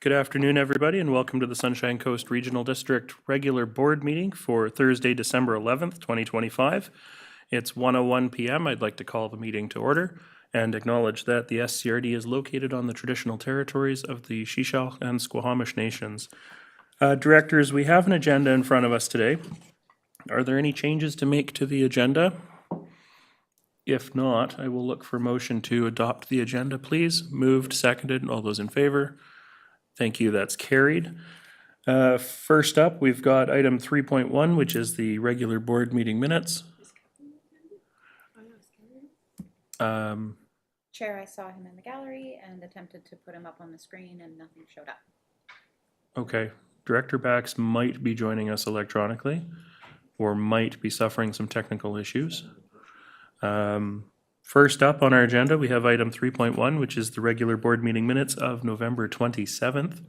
Good afternoon, everybody, and welcome to the Sunshine Coast Regional District regular board meeting for Thursday, December 11th, 2025. It's 1:01 p.m. I'd like to call the meeting to order and acknowledge that the SCRD is located on the traditional territories of the Shishal and Squamish nations. Directors, we have an agenda in front of us today. Are there any changes to make to the agenda? If not, I will look for motion to adopt the agenda, please. Moved, seconded, all those in favor? Thank you, that's carried. First up, we've got item 3.1, which is the regular board meeting minutes. Chair, I saw him in the gallery and attempted to put him up on the screen and nothing showed up. Okay, Director Bax might be joining us electronically or might be suffering some technical issues. First up on our agenda, we have item 3.1, which is the regular board meeting minutes of November 27th.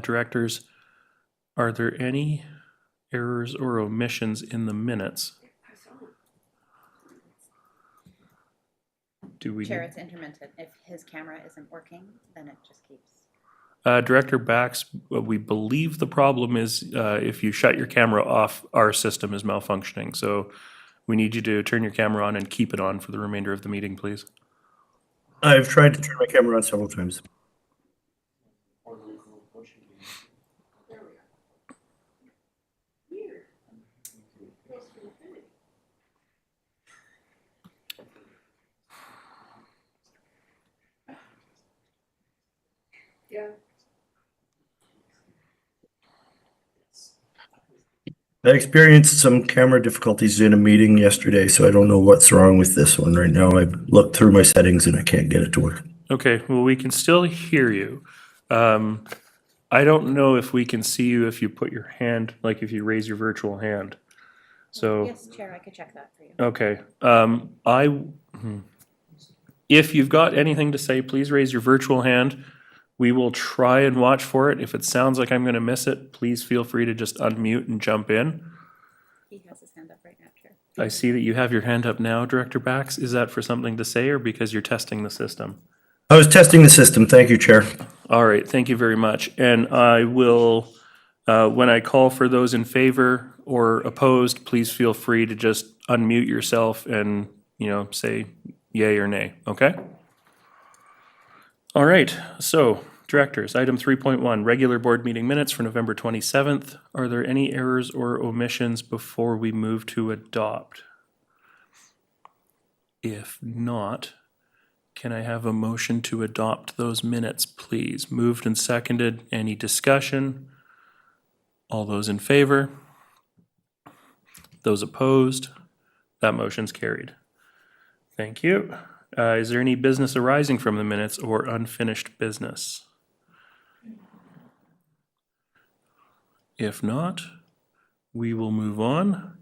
Directors, are there any errors or omissions in the minutes? Chair, it's intermittent. If his camera isn't working, then it just keeps. Director Bax, we believe the problem is if you shut your camera off, our system is malfunctioning. So we need you to turn your camera on and keep it on for the remainder of the meeting, please. I've tried to turn my camera on several times. Yeah. I experienced some camera difficulties in a meeting yesterday, so I don't know what's wrong with this one right now. I've looked through my settings and I can't get it to work. Okay, well, we can still hear you. I don't know if we can see you if you put your hand, like if you raise your virtual hand. So. Yes, Chair, I could check that for you. Okay, if you've got anything to say, please raise your virtual hand. We will try and watch for it. If it sounds like I'm going to miss it, please feel free to just unmute and jump in. He has his hand up right now, Chair. I see that you have your hand up now, Director Bax. Is that for something to say or because you're testing the system? I was testing the system. Thank you, Chair. All right, thank you very much. And I will, when I call for those in favor or opposed, please feel free to just unmute yourself and, say yay or nay, okay? All right, so directors, item 3.1, regular board meeting minutes for November 27th. Are there any errors or omissions before we move to adopt? If not, can I have a motion to adopt those minutes, please? Moved and seconded. Any discussion? All those in favor? Those opposed? That motion's carried. Thank you. Is there any business arising from the minutes or unfinished business? If not, we will move on.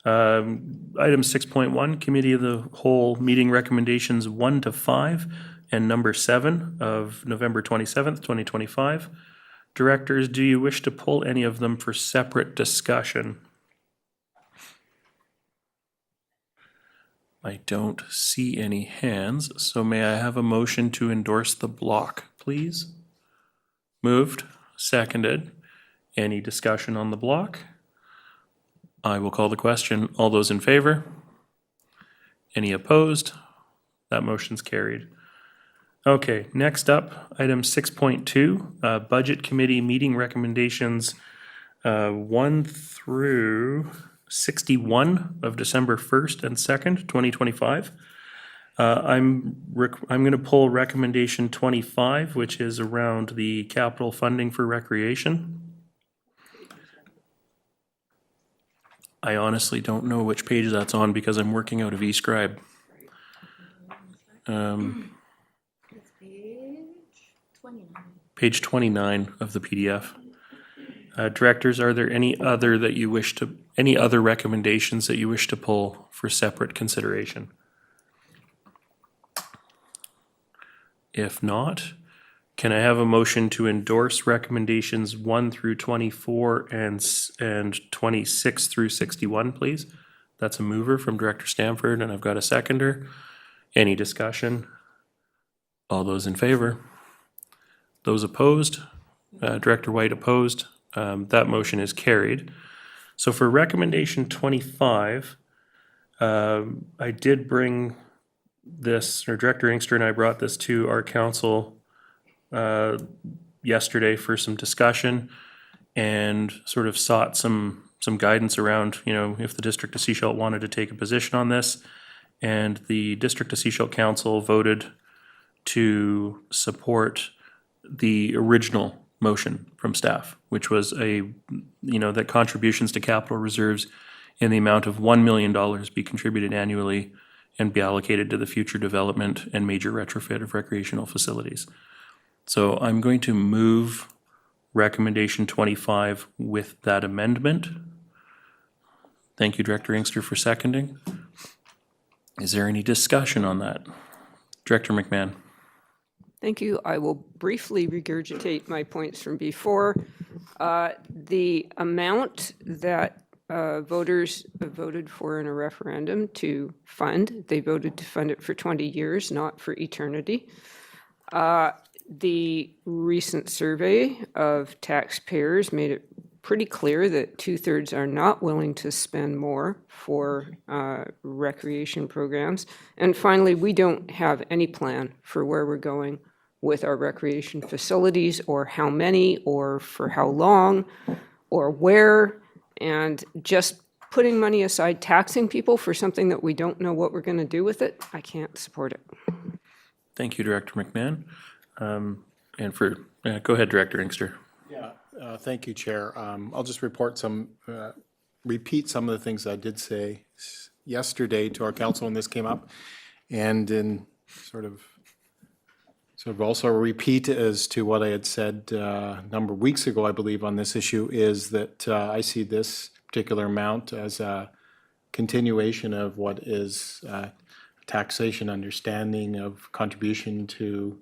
Item 6.1, Committee of the Whole Meeting Recommendations 1 to 5 and number 7 of November 27th, 2025. Directors, do you wish to pull any of them for separate discussion? I don't see any hands, so may I have a motion to endorse the block, please? Moved, seconded. Any discussion on the block? I will call the question. All those in favor? Any opposed? That motion's carried. Okay, next up, item 6.2, Budget Committee Meeting Recommendations 1 through 61 of December 1st and 2nd, 2025. I'm going to pull recommendation 25, which is around the capital funding for recreation. I honestly don't know which page that's on because I'm working out of eScribe. It's page 29. Page 29 of the PDF. Directors, are there any other recommendations that you wish to pull for separate consideration? If not, can I have a motion to endorse recommendations 1 through 24 and 26 through 61, please? That's a mover from Director Stamford, and I've got a seconder. Any discussion? All those in favor? Those opposed? Director White opposed. That motion is carried. So for recommendation 25, I did bring this, or Director Inkster and I brought this to our council yesterday for some discussion and sort of sought some guidance around, if the District of Sechelt wanted to take a position on this. And the District of Sechelt Council voted to support the original motion from staff, which was that contributions to capital reserves in the amount of $1 million be contributed annually and be allocated to the future development and major retrofit of recreational facilities. So I'm going to move recommendation 25 with that amendment. Thank you, Director Inkster, for seconding. Is there any discussion on that? Director McMahon. Thank you. I will briefly regurgitate my points from before. The amount that voters voted for in a referendum to fund, they voted to fund it for 20 years, not for eternity. The recent survey of taxpayers made it pretty clear that 2/3 are not willing to spend more for recreation programs. And finally, we don't have any plan for where we're going with our recreation facilities, or how many, or for how long, or where. And just putting money aside, taxing people for something that we don't know what we're going to do with it, I can't support it. Thank you, Director McMahon. Go ahead, Director Inkster. Yeah, thank you, Chair. I'll just repeat some of the things I did say yesterday to our council when this came up, and in sort of also a repeat as to what I had said a number of weeks ago, I believe, on this issue, is that I see this particular amount as a continuation of what is taxation understanding of contribution to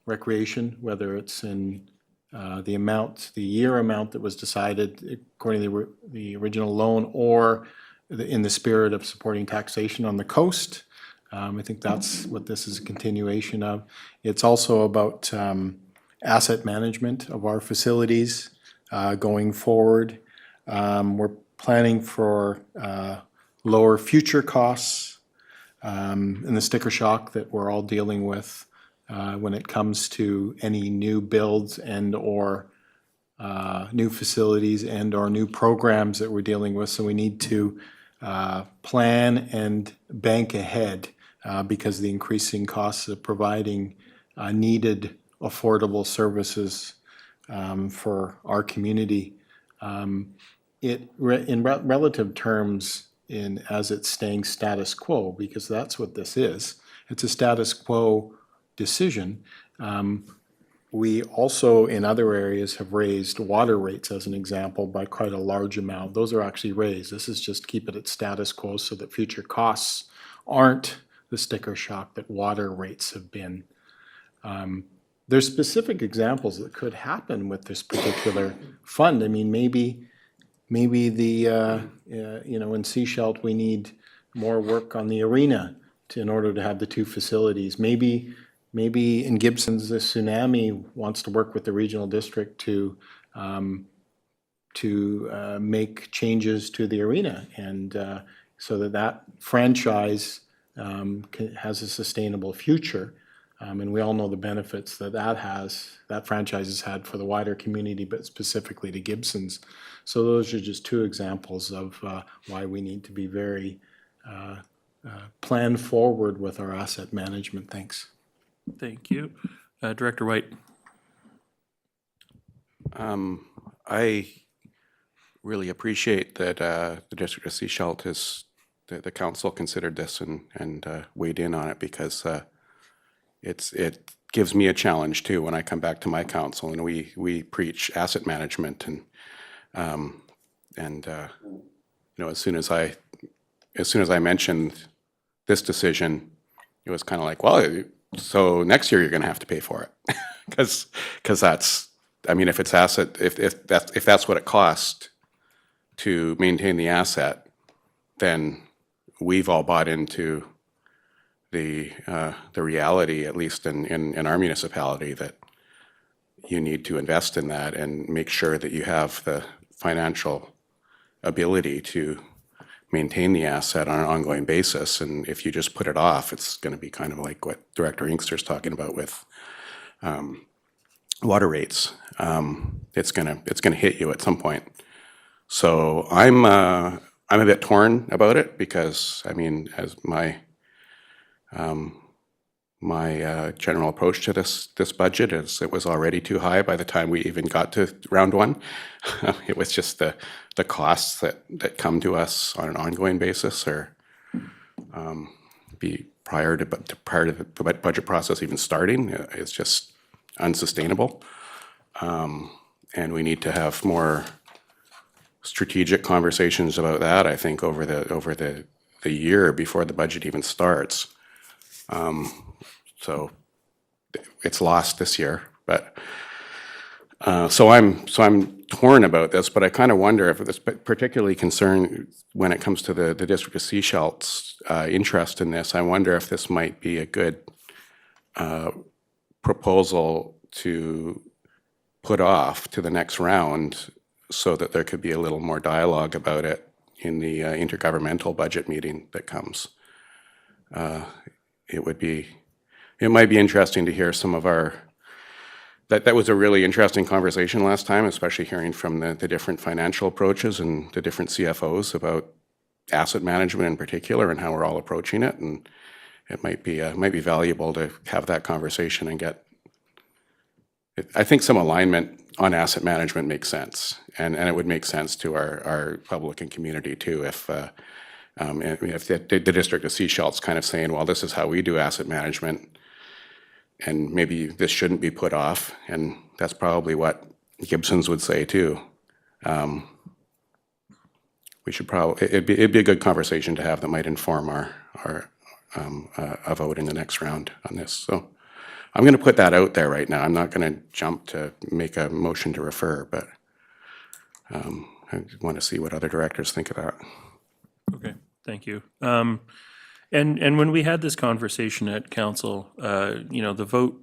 recreation, whether it's in the year amount that was decided according to the original loan, or in the spirit of supporting taxation on the coast. I think that's what this is a continuation of. It's also about asset management of our facilities going forward. We're planning for lower future costs and the sticker shock that we're all dealing with when it comes to any new builds and or new facilities and or new programs that we're dealing with. So we need to plan and bank ahead because of the increasing costs of providing needed affordable services for our community. In relative terms, as it's staying status quo, because that's what this is. It's a status quo decision. We also, in other areas, have raised water rates, as an example, by quite a large amount. Those are actually raised. This is just keep it at status quo so that future costs aren't the sticker shock that water rates have been. There's specific examples that could happen with this particular fund. I mean, maybe in Sechelt we need more work on the arena in order to have the two facilities. Maybe in Gibson's, the tsunami wants to work with the regional district to make changes to the arena, and so that franchise has a sustainable future. And we all know the benefits that franchise has had for the wider community, but specifically to Gibson's. So those are just two examples of why we need to be very plan forward with our asset management. Thanks. Thank you. Director White. I really appreciate that the District of Sechelt the council considered this and weighed in on it, because it gives me a challenge too when I come back to my council and we preach asset management, and as soon as I mentioned this decision, it was kind of like, well, so next year you're going to have to pay for it, because that's, I mean, if it's if that's what it costs to maintain the asset, then we've all bought into the reality, at least in our municipality, that you need to invest in that and make sure that you have the financial ability to maintain the asset on an ongoing basis. And if you just put it off, it's going to be kind of like what Director Inkster's talking about with water rates. It's gonna hit you at some point. So I'm a bit torn about it because, I mean, as my general approach to this budget is it was already too high by the time we even got to round one. It was just the costs that come to us on an ongoing basis or be prior to the budget process even starting is just unsustainable. And we need to have more strategic conversations about that, I think, over the year before the budget even starts. So it's lost this year, but so I'm torn about this, but I kind of wonder if it's particularly concerned when it comes to the District of Sechelt's interest in this. I wonder if this might be a good proposal to put off to the next round so that there could be a little more dialogue about it in the intergovernmental budget meeting that comes. It might be interesting to hear some of our, that was a really interesting conversation last time, especially hearing from the different financial approaches and the different CFOs about asset management in particular and how we're all approaching it. And it might be valuable to have that conversation and get, I think some alignment on asset management makes sense. And it would make sense to our public and community too if the District of Sechelt's kind of saying, well, this is how we do asset management, and maybe this shouldn't be put off, and that's probably what Gibson's would say too. We should probably, it'd be a good conversation to have that might inform our a vote in the next round on this. So I'm going to put that out there right now. I'm not going to jump to make a motion to refer, but I want to see what other directors think of that. Okay, thank you. And when we had this conversation at council, the vote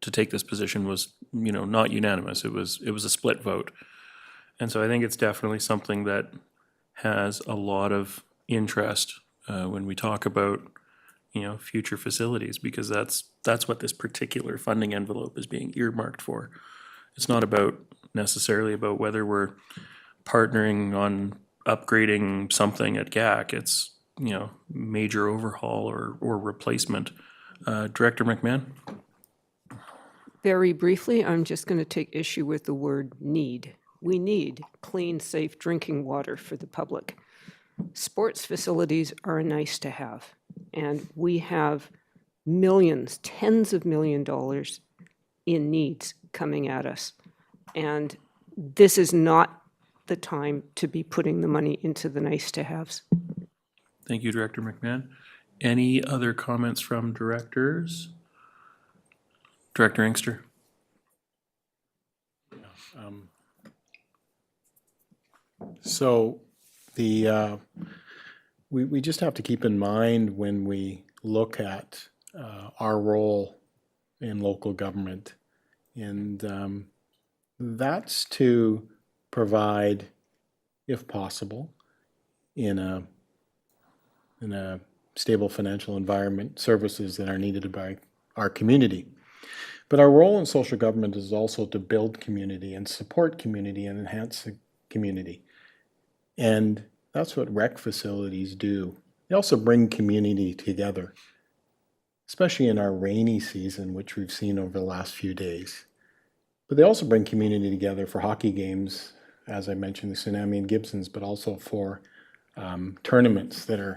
to take this position was, not unanimous. It was a split vote. And so I think it's definitely something that has a lot of interest when we talk about, future facilities, because that's what this particular funding envelope is being earmarked for. It's not necessarily about whether we're partnering on upgrading something at GAC. It's, major overhaul or replacement. Director McMahon? Very briefly, I'm just going to take issue with the word need. We need clean, safe drinking water for the public. Sports facilities are nice to have, and we have millions, tens of $millions in needs coming at us. And this is not the time to be putting the money into the nice to haves. Thank you, Director McMahon. Any other comments from directors? Director Inkster? So we just have to keep in mind when we look at our role in local government, and that's to provide, if possible, in a stable financial environment, services that are needed by our community. But our role in social government is also to build community and support community and enhance the community. And that's what rec facilities do. They also bring community together, especially in our rainy season, which we've seen over the last few days. But they also bring community together for hockey games, as I mentioned, the Tsunami and Gibsons, but also for tournaments that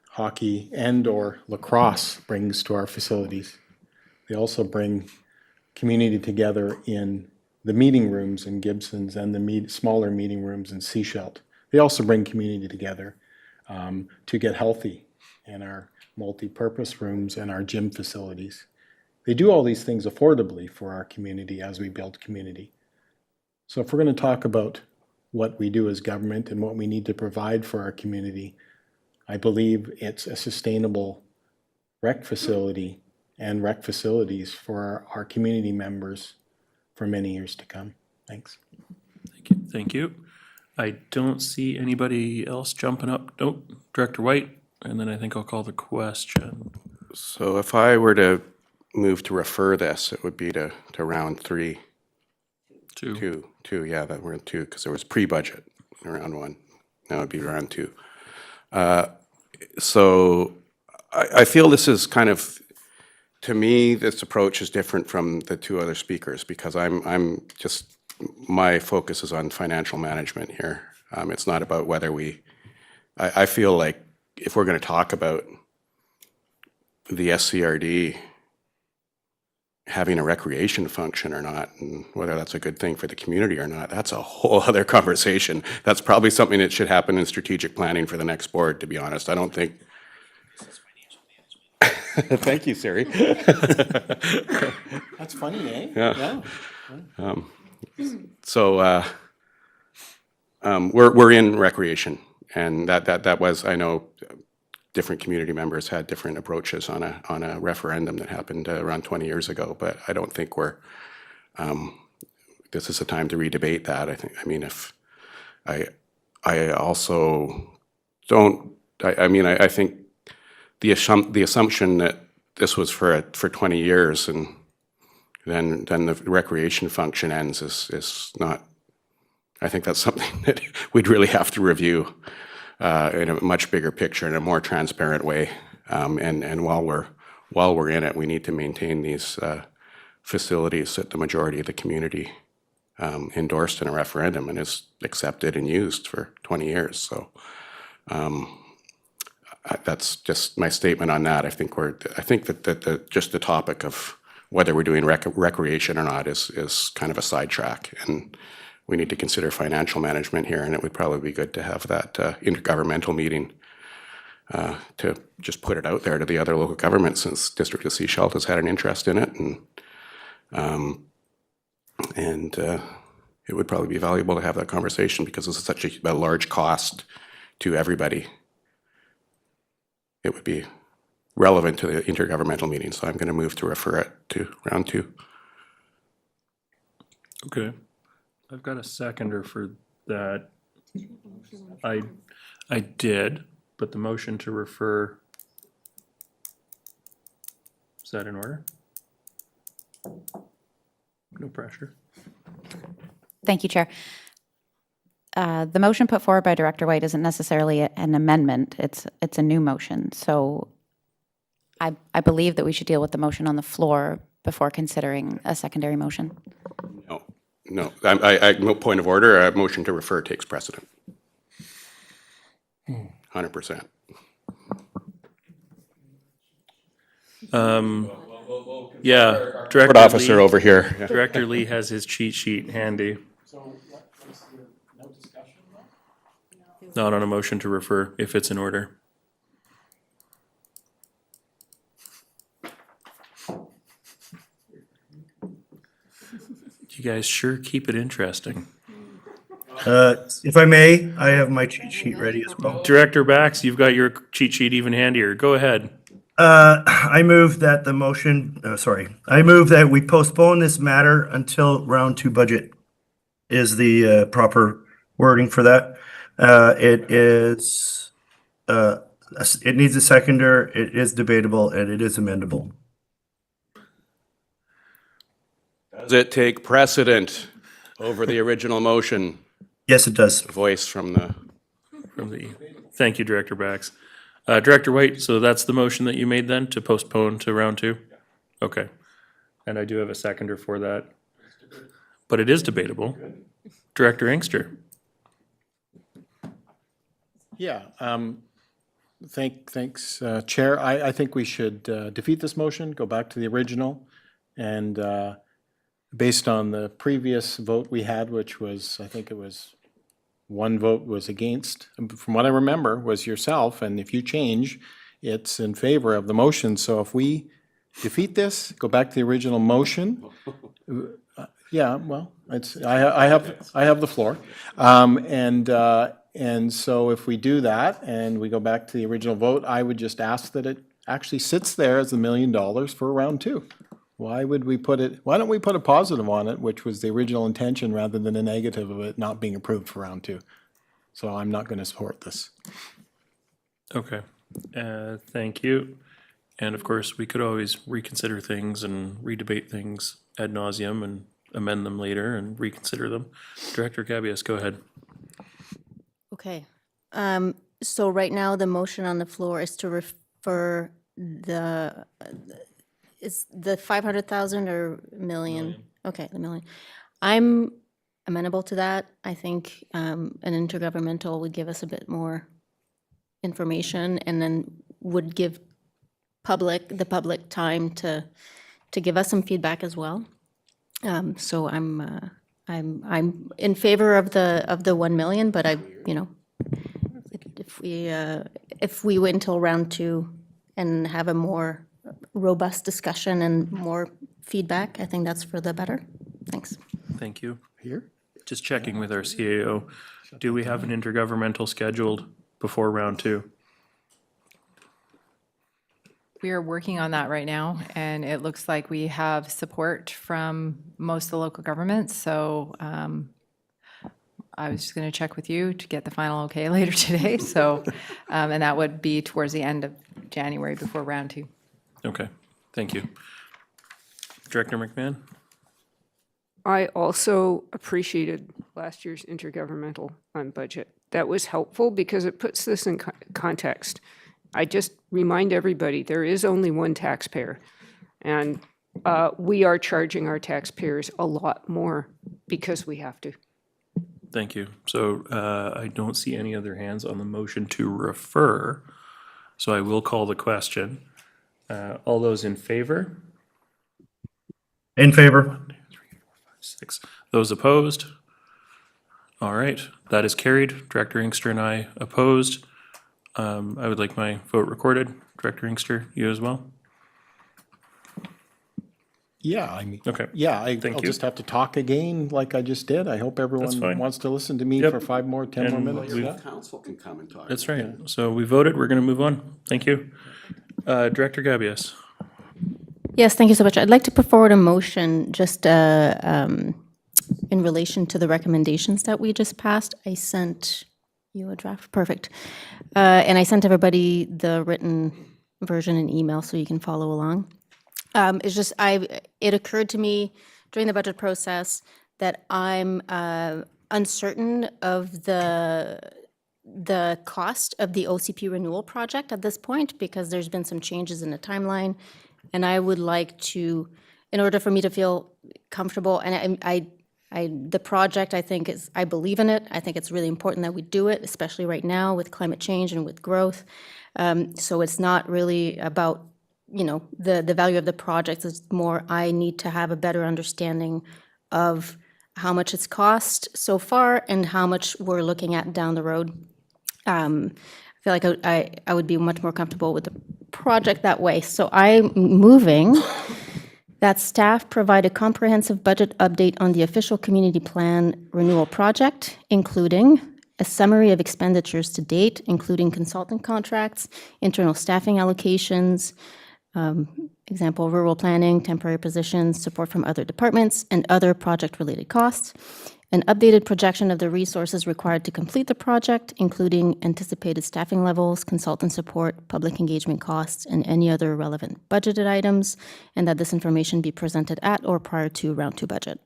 hockey and or lacrosse brings to our facilities. They also bring community together in the meeting rooms in Gibsons and the smaller meeting rooms in Sechelt. They also bring community together to get healthy in our multi-purpose rooms and our gym facilities. They do all these things affordably for our community as we build community. So if we're going to talk about what we do as government and what we need to provide for our community, I believe it's a sustainable rec facility and rec facilities for our community members for many years to come. Thanks. Thank you. Thank you. I don't see anybody else jumping up. Nope, Director White, and then I think I'll call the question. So if I were to move to refer this, it would be to round three. Two. Two, yeah, that we're in two, because there was pre-budget in round one. Now it'd be round two. So I feel this is kind of, to me, this approach is different from the two other speakers, because I'm just, my focus is on financial management here. It's not about whether I feel like if we're going to talk about the SCRD having a recreation function or not, and whether that's a good thing for the community or not, that's a whole other conversation. That's probably something that should happen in strategic planning for the next board, to be honest. I don't think. Thank you, Siri. That's funny, eh? Yeah. So we're in recreation, and that was, I know different community members had different approaches on a referendum that happened around 20 years ago, but I don't think this is the time to redebate that. I mean, if I also don't, I think the assumption that this was for 20 years and then the recreation function ends is not, I think that's something that we'd really have to review in a much bigger picture, in a more transparent way. And while we're in it, we need to maintain these facilities that the majority of the community endorsed in a referendum and is accepted and used for 20 years. So that's just my statement on that. I think that just the topic of whether we're doing recreation or not is kind of a sidetrack, and we need to consider financial management here, and it would probably be good to have that intergovernmental meeting to just put it out there to the other local governments, since District of Sechelt has had an interest in it, and it would probably be valuable to have that conversation, because this is such a large cost to everybody. It would be relevant to the intergovernmental meeting, so I'm going to move to refer it to round two. Okay. I've got a seconder for that. I did, but the motion to refer, is that in order? No pressure. Thank you, Chair. The motion put forward by Director White isn't necessarily an amendment. It's a new motion. So I believe that we should deal with the motion on the floor before considering a secondary motion. No, no point of order. A motion to refer takes precedent. 100%. Yeah, Court Director officer Lee, over here. Yeah. Director Lee has his cheat sheet handy. Not on a motion to refer, if it's in order. You guys sure keep it interesting. If I may, I have my cheat sheet ready as well. Director Bax, you've got your cheat sheet even handier. Go ahead. I move that I move that we postpone this matter until round two budget is the proper wording for that. It needs a seconder, it is debatable, and it is amendable. Does it take precedent over the original motion? Yes, it does. Voice from the. Thank you, Director Bax. Director White, so that's the motion that you made then, to postpone to round two? Okay. And I do have a seconder for that. But it is debatable. Director Inkster. Yeah, thanks, Chair. I think we should defeat this motion, go back to the original, and based on the previous vote we had, which was, I think it was one vote was against, from what I remember, was yourself, and if you change, it's in favor of the motion. So if we defeat this, go back to the original motion, yeah, well, I have the floor. And so if we do that and we go back to the original vote, I would just ask that it actually sits there as $1 million for round two. Why don't we put a positive on it, which was the original intention, rather than a negative of it not being approved for round two? So I'm not going to support this. Okay, thank you. And of course, we could always reconsider things and redebate things ad nauseum and amend them later and reconsider them. Director Gabius, go ahead. Okay. So right now, the motion on the floor is to refer is the 500,000 or million? Okay, the million. I'm amenable to that. I think an intergovernmental would give us a bit more information and then would give the public time to give us some feedback as well. So I'm in favor of the 1 million, but if we wait until round two and have a more robust discussion and more feedback, I think that's for the better. Thanks. Thank you. Here? Just checking with our CAO. Do we have an intergovernmental scheduled before round two? We are working on that right now, and it looks like we have support from most of the local governments. So I was just going to check with you to get the final okay later today. So, and that would be towards the end of January before round two. Okay, thank you. Director McMahon? I also appreciated last year's intergovernmental on budget. That was helpful because it puts this in context. I just remind everybody, there is only one taxpayer, and we are charging our taxpayers a lot more because we have to. Thank you. So I don't see any other hands on the motion to refer, so I will call the question. All those in favor? In favor. 6. Those opposed? All right, that is carried. Director Inkster and I opposed. I would like my vote recorded. Director Inkster, you as well? Yeah, I mean, Okay. yeah, I'll you. just have to talk again like I just did. I hope everyone fine. wants to listen to me Yep. for 10 more And minutes. we- Yeah. Council can come and talk. That's right. So we voted. We're going to move on. Thank you. Director Gabius? Yes, thank you so much. I'd like to put forward a motion just in relation to the recommendations that we just passed. I sent you a draft, perfect. And I sent everybody the written version in email so you can follow along. It's just, it occurred to me during the budget process that I'm uncertain of the cost of the OCP renewal project at this point because there's been some changes in the timeline. And I would like to, in order for me to feel comfortable, and the project, I think I believe in it. I think it's really important that we do it, especially right now with climate change and with growth. So it's not really about, the value of the project. It's more, I need to have a better understanding of how much it's cost so far and how much we're looking at down the road. I feel like I would be much more comfortable with the project that way. So I'm moving that staff provide a comprehensive budget update on the official community plan renewal project, including a summary of expenditures to date, including consultant contracts, internal staffing allocations, example, rural planning, temporary positions, support from other departments, and other project-related costs. An updated projection of the resources required to complete the project, including anticipated staffing levels, consultant support, public engagement costs, and any other relevant budgeted items, and that this information be presented at or prior to round two budget.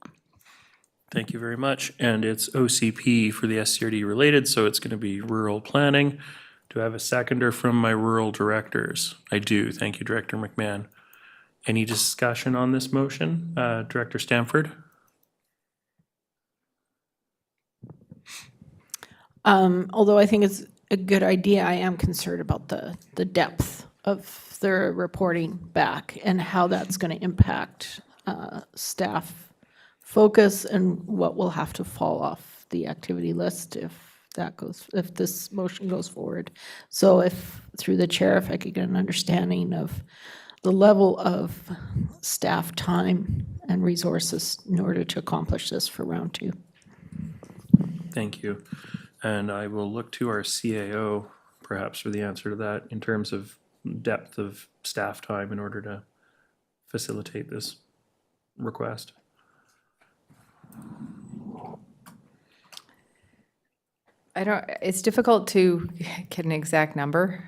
Thank you very much. And it's OCP for the SCRD related, so it's going to be rural planning. Do I have a seconder from my rural directors? I do. Thank you, Director McMahon. Any discussion on this motion? Director Stamford? Although I think it's a good idea, I am concerned about the depth of their reporting back and how that's going to impact staff focus and what will have to fall off the activity list if this motion goes forward. So if, through the chair, if I could get an understanding of the level of staff time and resources in order to accomplish this for round two. Thank you. And I will look to our CAO perhaps for the answer to that in terms of depth of staff time in order to facilitate this request. It's difficult to get an exact number.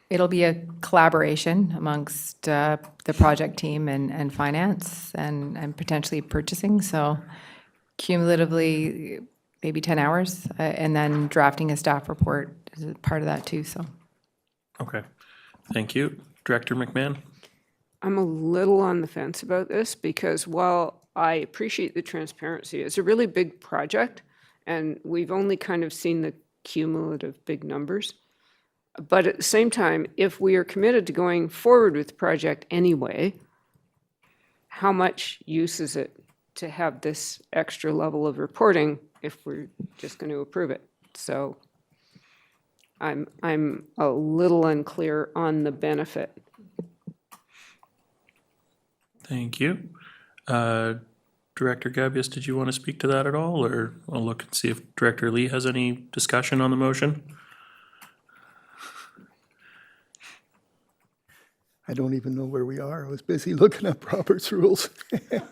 It'll be a collaboration amongst the project team and finance and potentially purchasing. So cumulatively, maybe 10 hours, and then drafting a staff report is a part of that too, so. Okay, thank you. Director McMahon? I'm a little on the fence about this because while I appreciate the transparency, it's a really big project and we've only kind of seen the cumulative big numbers. But at the same time, if we are committed to going forward with the project anyway, how much use is it to have this extra level of reporting if we're just going to approve it? So I'm a little unclear on the benefit. Thank you. Director Gabius, did you want to speak to that at all, or I'll look and see if Director Lee has any discussion on the motion? I don't even know where we are. I was busy looking up Robert's rules. That's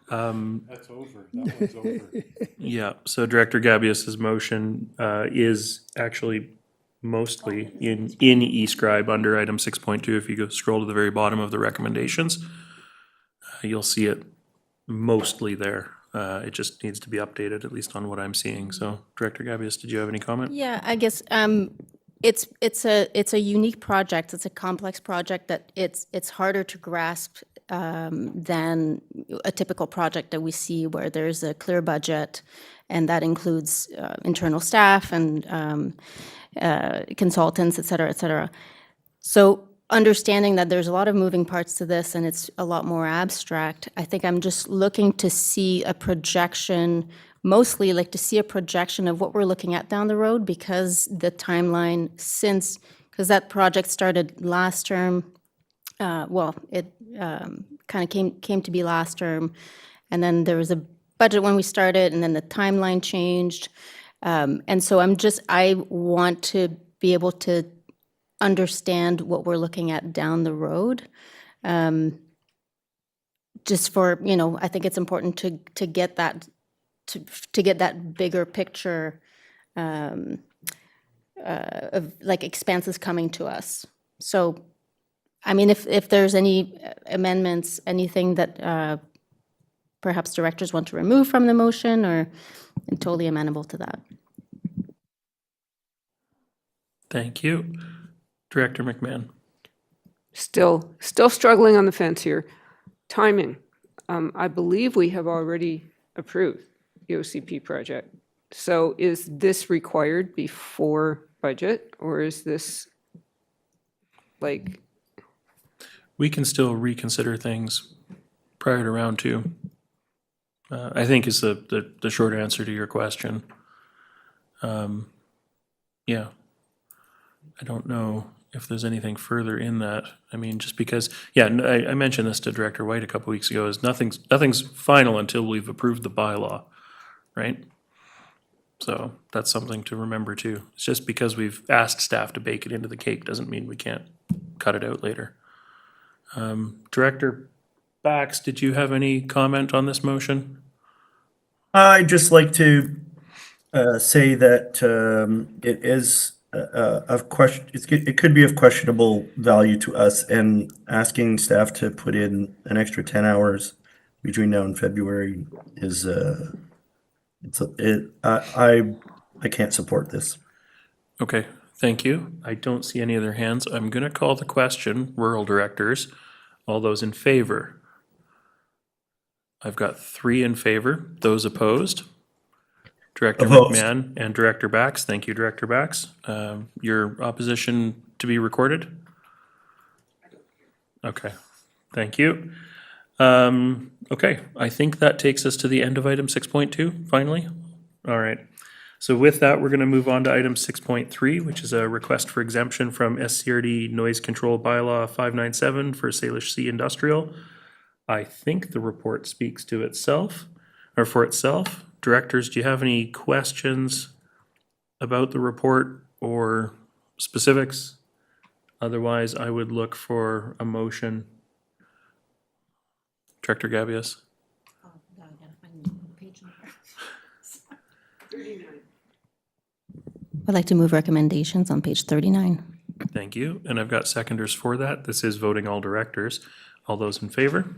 over. That one's over. Yeah, so Director Gabius's motion is actually mostly in eScribe under item 6.2. If you go scroll to the very bottom of the recommendations, you'll see it mostly there. It just needs to be updated, at least on what I'm seeing. So Director Gabius, did you have any comment? Yeah, I guess it's a unique project. It's a complex project that it's harder to grasp than a typical project that we see where there's a clear budget, and that includes internal staff and consultants, et cetera, et cetera. So understanding that there's a lot of moving parts to this and it's a lot more abstract, I think I'm just looking to see a projection, mostly like to see a projection of what we're looking at down the road, because the timeline because that project started last term, it kind of came to be last term, and then there was a budget when we started, and then the timeline changed. And so I want to be able to understand what we're looking at down the road. Just for, I think it's important to get that, to get that bigger picture of like expenses coming to us. So, I mean, if there's any amendments, anything that perhaps directors want to remove from the motion, or I'm totally amenable to that. Thank you. Director McMahon? Still struggling on the fence here. Timing. I believe we have already approved the OCP project. So is this required before budget, or is this like? We can still reconsider things prior to round two. I think is the short answer to your question. Yeah. I don't know if there's anything further in that. I mean, just because, yeah, I mentioned this to Director White a couple weeks ago, is nothing's final until we've approved the bylaw, right? So that's something to remember too. It's just because we've asked staff to bake it into the cake doesn't mean we can't cut it out later. Director Bax, did you have any comment on this motion? I'd just like to say that it is of question. It could be of questionable value to us, and asking staff to put in an extra 10 hours between now and February is I can't support this. Okay, thank you. I don't see any other hands. I'm gonna call the question, rural directors. All those in favor? I've got 3 in favor. Those opposed? Director Opposed. McMahon and Director Bax. Thank you, Director Bax. Your opposition to be recorded? Okay, thank you. Okay, I think that takes us to the end of item 6.2, finally. All right. So with that, we're going to move on to item 6.3, which is a request for exemption from SCRD Noise Control Bylaw 597 for Salish Sea Industrial. I think the report speaks to itself, or for itself. Directors, do you have any questions about the report or specifics? Otherwise, I would look for a motion. Director Gabius? I'd like to move recommendations on page 39. Thank you. And I've got seconders for that. This is voting all directors. All those in favor?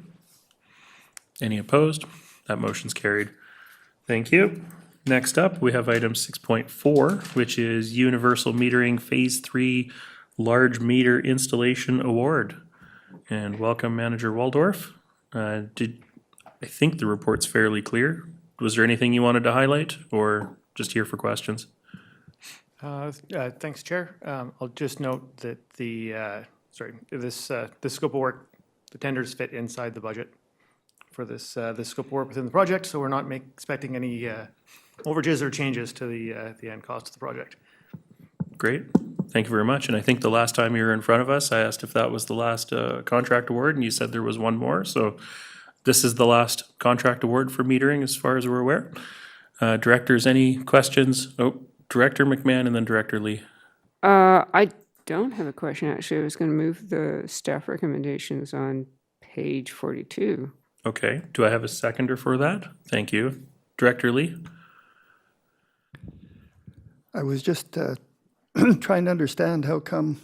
Any opposed? That motion's carried. Thank you. Next up, we have item 6.4, which is Universal Metering Phase 3 Large Meter Installation Award. And welcome, Manager Waldorf. I think the report's fairly clear. Was there anything you wanted to highlight, or just here for questions? Thanks, Chair. I'll just note that this scope of work, the tenders fit inside the budget for this scope of work within the project, so we're not expecting any overages or changes to the end cost of the project. Great. Thank you very much. And I think the last time you were in front of us, I asked if that was the last contract award, and you said there was one more. So this is the last contract award for metering as far as we're aware. Directors, any questions? Oh, Director McMahon and then Director Lee. I don't have a question, actually. I was going to move the staff recommendations on page 42. Okay. Do I have a seconder for that? Thank you. Director Lee? I was just trying to understand how come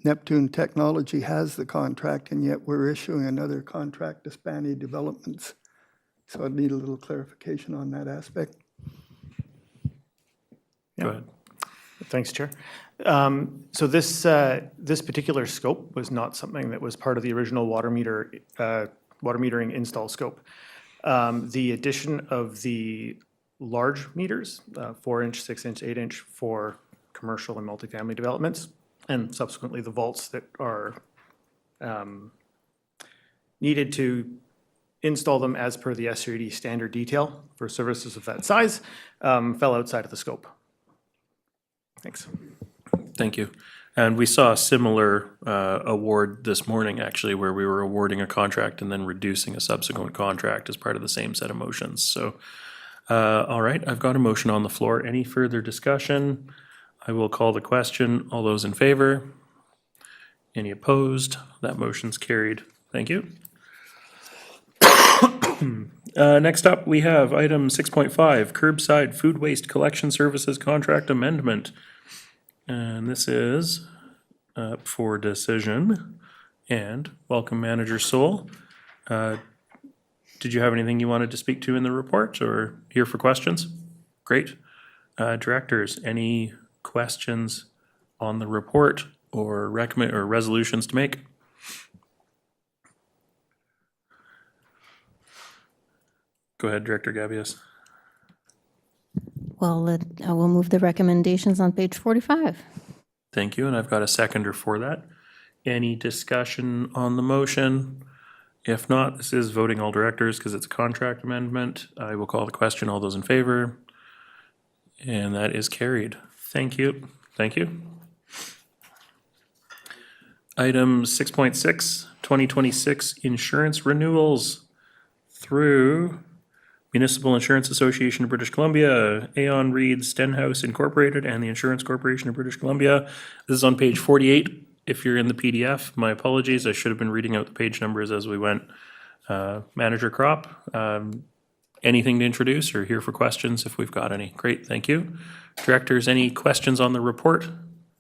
Neptune Technology has the contract and yet we're issuing another contract to Spani Developments. So I'd need a little clarification on that aspect. Go ahead. Thanks, Chair. So this particular scope was not something that was part of the original water metering install scope. The addition of the large meters, 4-inch, 6-inch, 8-inch for commercial and multifamily developments, and subsequently the vaults that are needed to install them as per the SRD standard detail for services of that size, fell outside of the scope. Thanks. Thank you. And we saw a similar award this morning, actually, where we were awarding a contract and then reducing a subsequent contract as part of the same set of motions. So, all right, I've got a motion on the floor. Any further discussion? I will call the question. All those in favor? Any opposed? That motion's carried. Thank you. Next up, we have item 6.5, curbside food waste collection services contract amendment. And this is up for decision. And welcome, Manager Soul. Did you have anything you wanted to speak to in the report or here for questions? Great. Directors, any questions on the report or resolutions to make? Go ahead, Director Gabius. Well, I will move the recommendations on page 45. Thank you, and I've got a seconder for that. Any discussion on the motion? If not, this is voting all directors because it's a contract amendment. I will call the question. All those in favor? And that is carried. Thank you. Thank you. Item 6.6, 2026 insurance renewals through Municipal Insurance Association of British Columbia, Aon Reed Stenhouse Incorporated, and the Insurance Corporation of British Columbia. This is on page 48. If you're in the PDF, my apologies. I should have been reading out the page numbers as we went. Manager Crop, anything to introduce or here for questions if we've got any? Great, thank you. Directors, any questions on the report?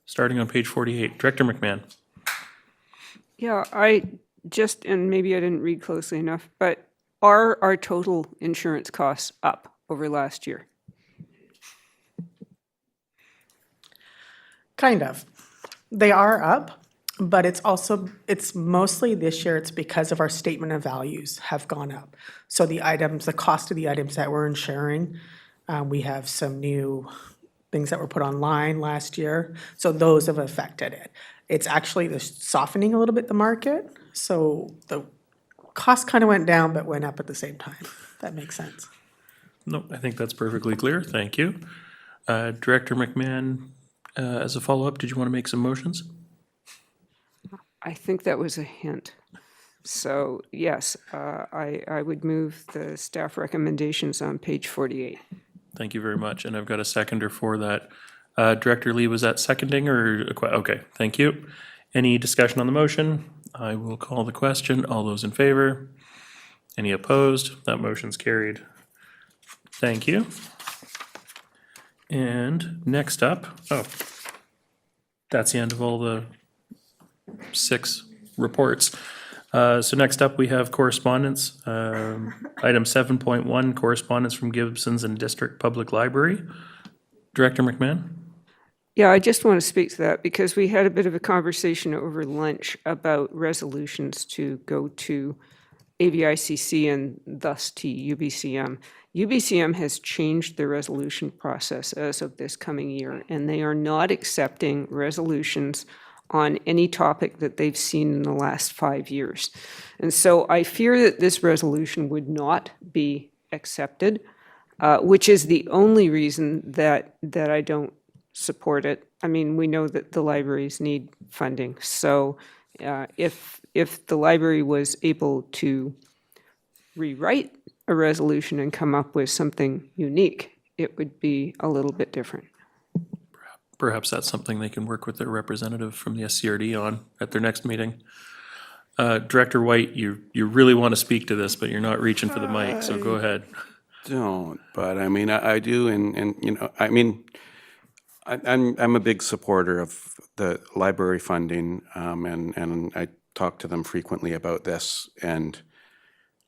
Starting on page 48. Director McMahon. Yeah, and maybe I didn't read closely enough, but are our total insurance costs up over last year? Kind of. They are up, but it's mostly this year, it's because of our statement of values have gone up. So the cost of the items that we're insuring, we have some new things that were put online last year. So those have affected it. It's actually softening a little bit the market. So the cost kind of went down, but went up at the same time. If that makes sense. No, I think that's perfectly clear. Thank you. Director McMahon, as a follow-up, did you want to make some motions? I think that was a hint. So yes, I would move the staff recommendations on page 48. Thank you very much. And I've got a seconder for that. Director Lee, was that seconding or, okay, thank you. Any discussion on the motion? I will call the question. All those in favor? Any opposed? That motion's carried. Thank you. And next up, that's the end of all the 6 reports. So next up, we have correspondence. Item 7.1, correspondence from Gibsons and District Public Library. Director McMahon? Yeah, I just want to speak to that because we had a bit of a conversation over lunch about resolutions to go to AVICC and thus to UBCM. UBCM has changed the resolution process as of this coming year, and they are not accepting resolutions on any topic that they've seen in the last 5 years. And so I fear that this resolution would not be accepted, which is the only reason that I don't support it. I mean, we know that the libraries need funding. So if the library was able to rewrite a resolution and come up with something unique, it would be a little bit different. Perhaps that's something they can work with their representative from the SCRD on at their next meeting. Director White, you really want to speak to this, but you're not reaching for the mic, so go ahead. Don't, but I mean, I do, and you know, I mean, I'm a big supporter of the library funding, and I talk to them frequently about this, and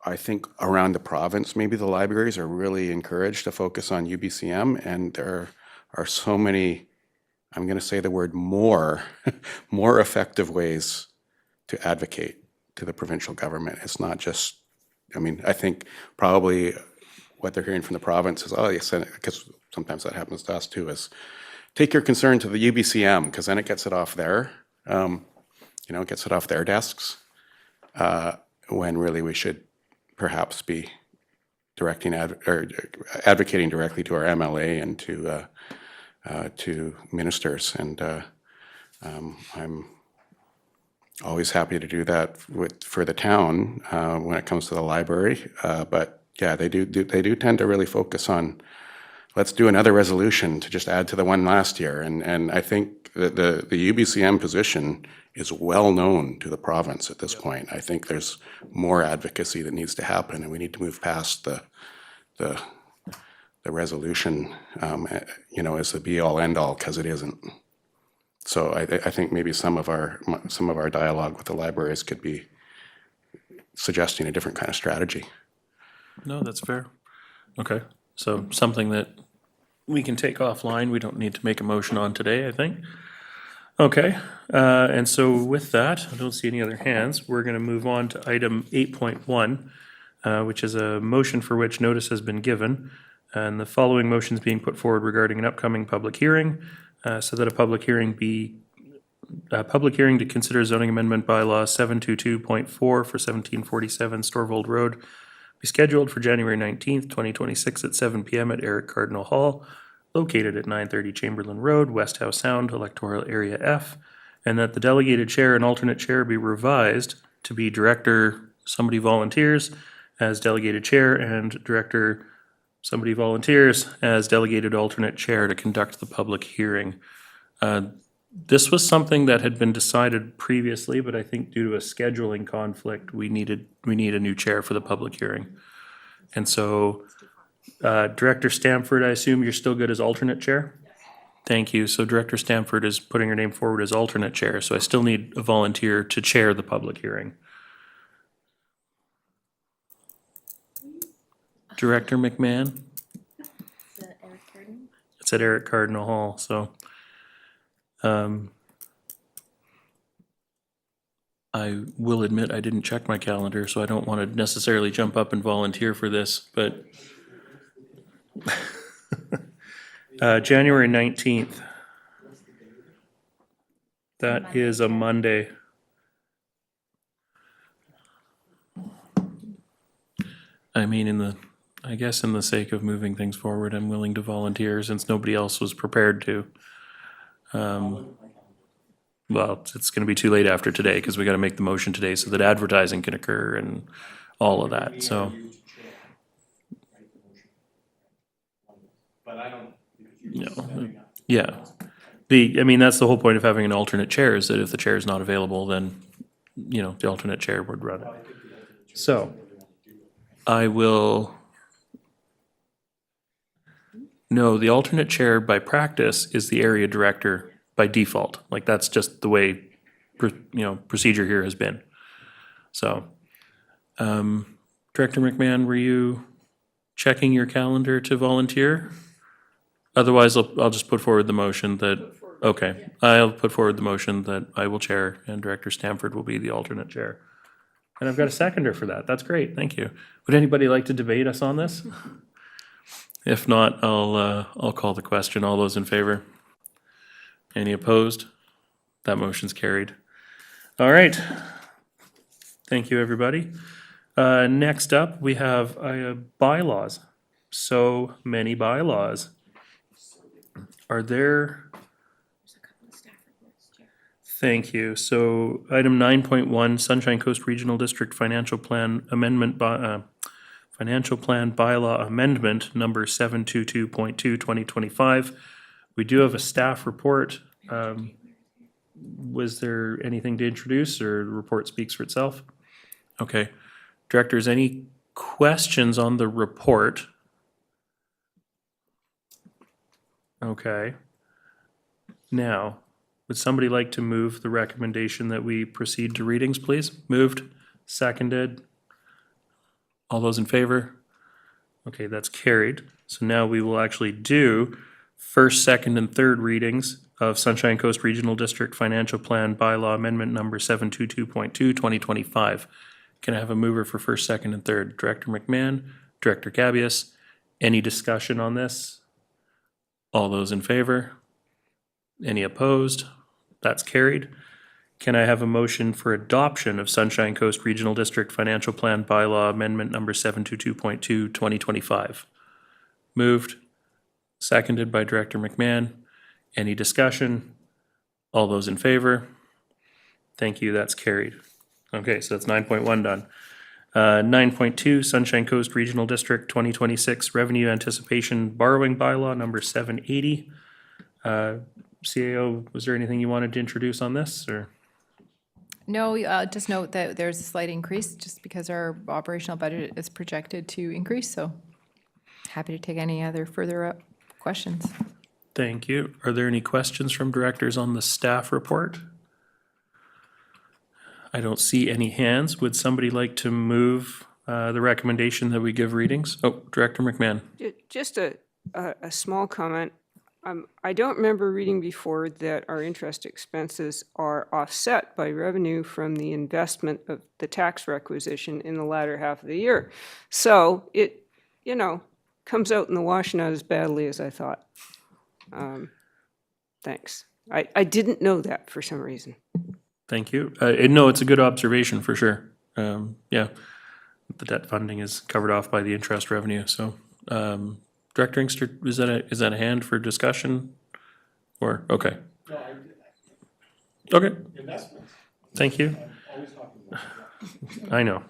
I think around the province, maybe the libraries are really encouraged to focus on UBCM, and there are so many, I'm going to say the word more effective ways to advocate to the provincial government. It's not just, I mean, I think probably what they're hearing from the province is, oh, yes, because sometimes that happens to us too, is take your concern to the UBCM, because then it gets it off there, it gets it off their desks, when really we should perhaps be advocating directly to our MLA and to ministers. And I'm always happy to do that for the town when it comes to the library. But yeah, they do tend to really focus on, let's do another resolution to just add to the one last year. And I think that the UBCM position is well known to the province at this point. I think there's more advocacy that needs to happen, and we need to move past the resolution, as the be-all, end-all, because it isn't. So I think maybe some of our dialogue with the libraries could be suggesting a different kind of strategy. No, that's fair. Okay, so something that we can take offline, we don't need to make a motion on today, I think. Okay, and so with that, I don't see any other hands. We're going to move on to item 8.1, which is a motion for which notice has been given. And the following motions being put forward regarding an upcoming public hearing, so that a public hearing to consider zoning amendment bylaw 722.4 for 1747 Storvold Road be scheduled for January 19th, 2026 at 7 p.m. at Eric Cardinal Hall, located at 930 Chamberlain Road, West Howe Sound, Electoral Area F, and that the delegated chair and alternate chair be revised to be director somebody volunteers as delegated chair and director somebody volunteers as delegated alternate chair to conduct the public hearing. This was something that had been decided previously, but I think due to a scheduling conflict, we need a new chair for the public hearing. And so, Director Stamford, I assume you're still good as alternate chair? Thank you. So Director Stamford is putting her name forward as alternate chair, so I still need a volunteer to chair the public hearing. Director McMahon? It's at Eric Cardinal Hall, so. I will admit I didn't check my calendar, so I don't want to necessarily jump up and volunteer for this, but January 19th, that is a Monday. I mean, I guess in the sake of moving things forward, I'm willing to volunteer since nobody else was prepared to. Well, it's going to be too late after today because we got to make the motion today so that advertising can occur and all of that, so. No, yeah. I mean, that's the whole point of having an alternate chair, is that if the chair is not available, then, the alternate chair would run it. So, I will. No, the alternate chair by practice is the area director by default. Like, that's just the way, procedure here has been. So, Director McMahon, were you checking your calendar to volunteer? Otherwise, I'll just put forward the motion that, okay, I'll put forward the motion that I will chair and Director Stamford will be the alternate chair. And I've got a seconder for that. That's great, thank you. Would anybody like to debate us on this? If not, I'll call the question. All those in favor? Any opposed? That motion's carried. All right. Thank you, everybody. Next up, we have bylaws. So many bylaws. Are there? Thank you. So item 9.1, Sunshine Coast Regional District Financial Plan Amendment, Financial Plan Bylaw Amendment Number 722.2, 2025. We do have a staff report. Was there anything to introduce, or the report speaks for itself? Okay. Directors, any questions on the report? Okay. Now, would somebody like to move the recommendation that we proceed to readings, please? Moved, seconded. All those in favor? Okay, that's carried. So now we will actually do first, second, and third readings of Sunshine Coast Regional District Financial Plan Bylaw Amendment Number 722.2, 2025. Can I have a mover for first, second, and third? Director McMahon, Director Gabius. Any discussion on this? All those in favor? Any opposed? That's carried. Can I have a motion for adoption of Sunshine Coast Regional District Financial Plan Bylaw Amendment Number 722.2, 2025? Moved, seconded by Director McMahon. Any discussion? All those in favor? Thank you, that's carried. Okay, so that's 9.1 done. 9.2, Sunshine Coast Regional District 2026 Revenue Anticipation Borrowing Bylaw Number 780. CAO, was there anything you wanted to introduce on this, or? No, just note that there's a slight increase just because our operational budget is projected to increase, so happy to take any other further questions. Thank you. Are there any questions from directors on the staff report? I don't see any hands. Would somebody like to move the recommendation that we give readings? Oh, Director McMahon. Just a small comment. I don't remember reading before that our interest expenses are offset by revenue from the investment of the tax requisition in the latter half of the year. So it, comes out in the wash not as badly as I thought. Thanks. I didn't know that for some reason. Thank you. No, it's a good observation for sure. Yeah, the debt funding is covered off by the interest revenue. So, Director Inkster, is that a hand for discussion? Or okay. Okay. Thank you. I know.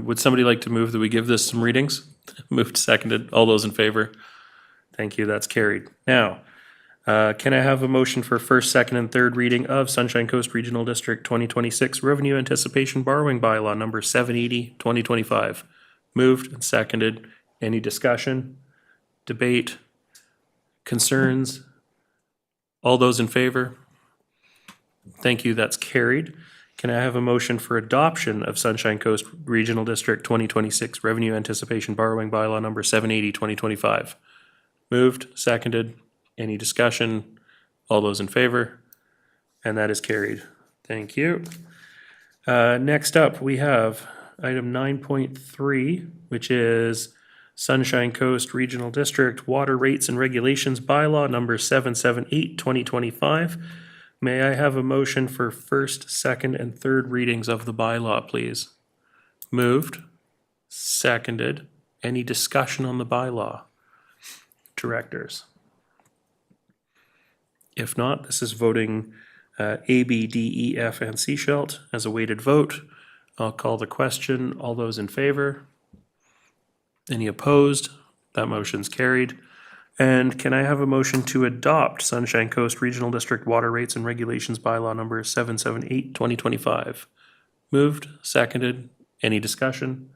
Would somebody like to move that we give this some readings? Moved, seconded. All those in favor? Thank you. That's carried. Now, can I have a motion for first, second, and third reading of Sunshine Coast Regional District 2026 Revenue Anticipation Borrowing Bylaw Number 780, 2025? Moved and seconded. Any discussion? Debate? Concerns? All those in favor? Thank you. That's carried. Can I have a motion for adoption of Sunshine Coast Regional District 2026 Revenue Anticipation Borrowing Bylaw Number 780, 2025? Moved, seconded. Any discussion? All those in favor? And that is carried. Thank you. Next up, we have item 9.3, which is Sunshine Coast Regional District Water Rates and Regulations Bylaw Number 778, 2025. May I have a motion for first, second, and third readings of the bylaw, please? Moved, seconded. Any discussion on the bylaw? Directors? If not, this is voting A, B, D, E, F, and C shalt as a weighted vote. I'll call the question. All those in favor? Any opposed? That motion's carried. And can I have a motion to adopt Sunshine Coast Regional District Water Rates and Regulations Bylaw number 778, 2025? Moved, seconded. Any discussion?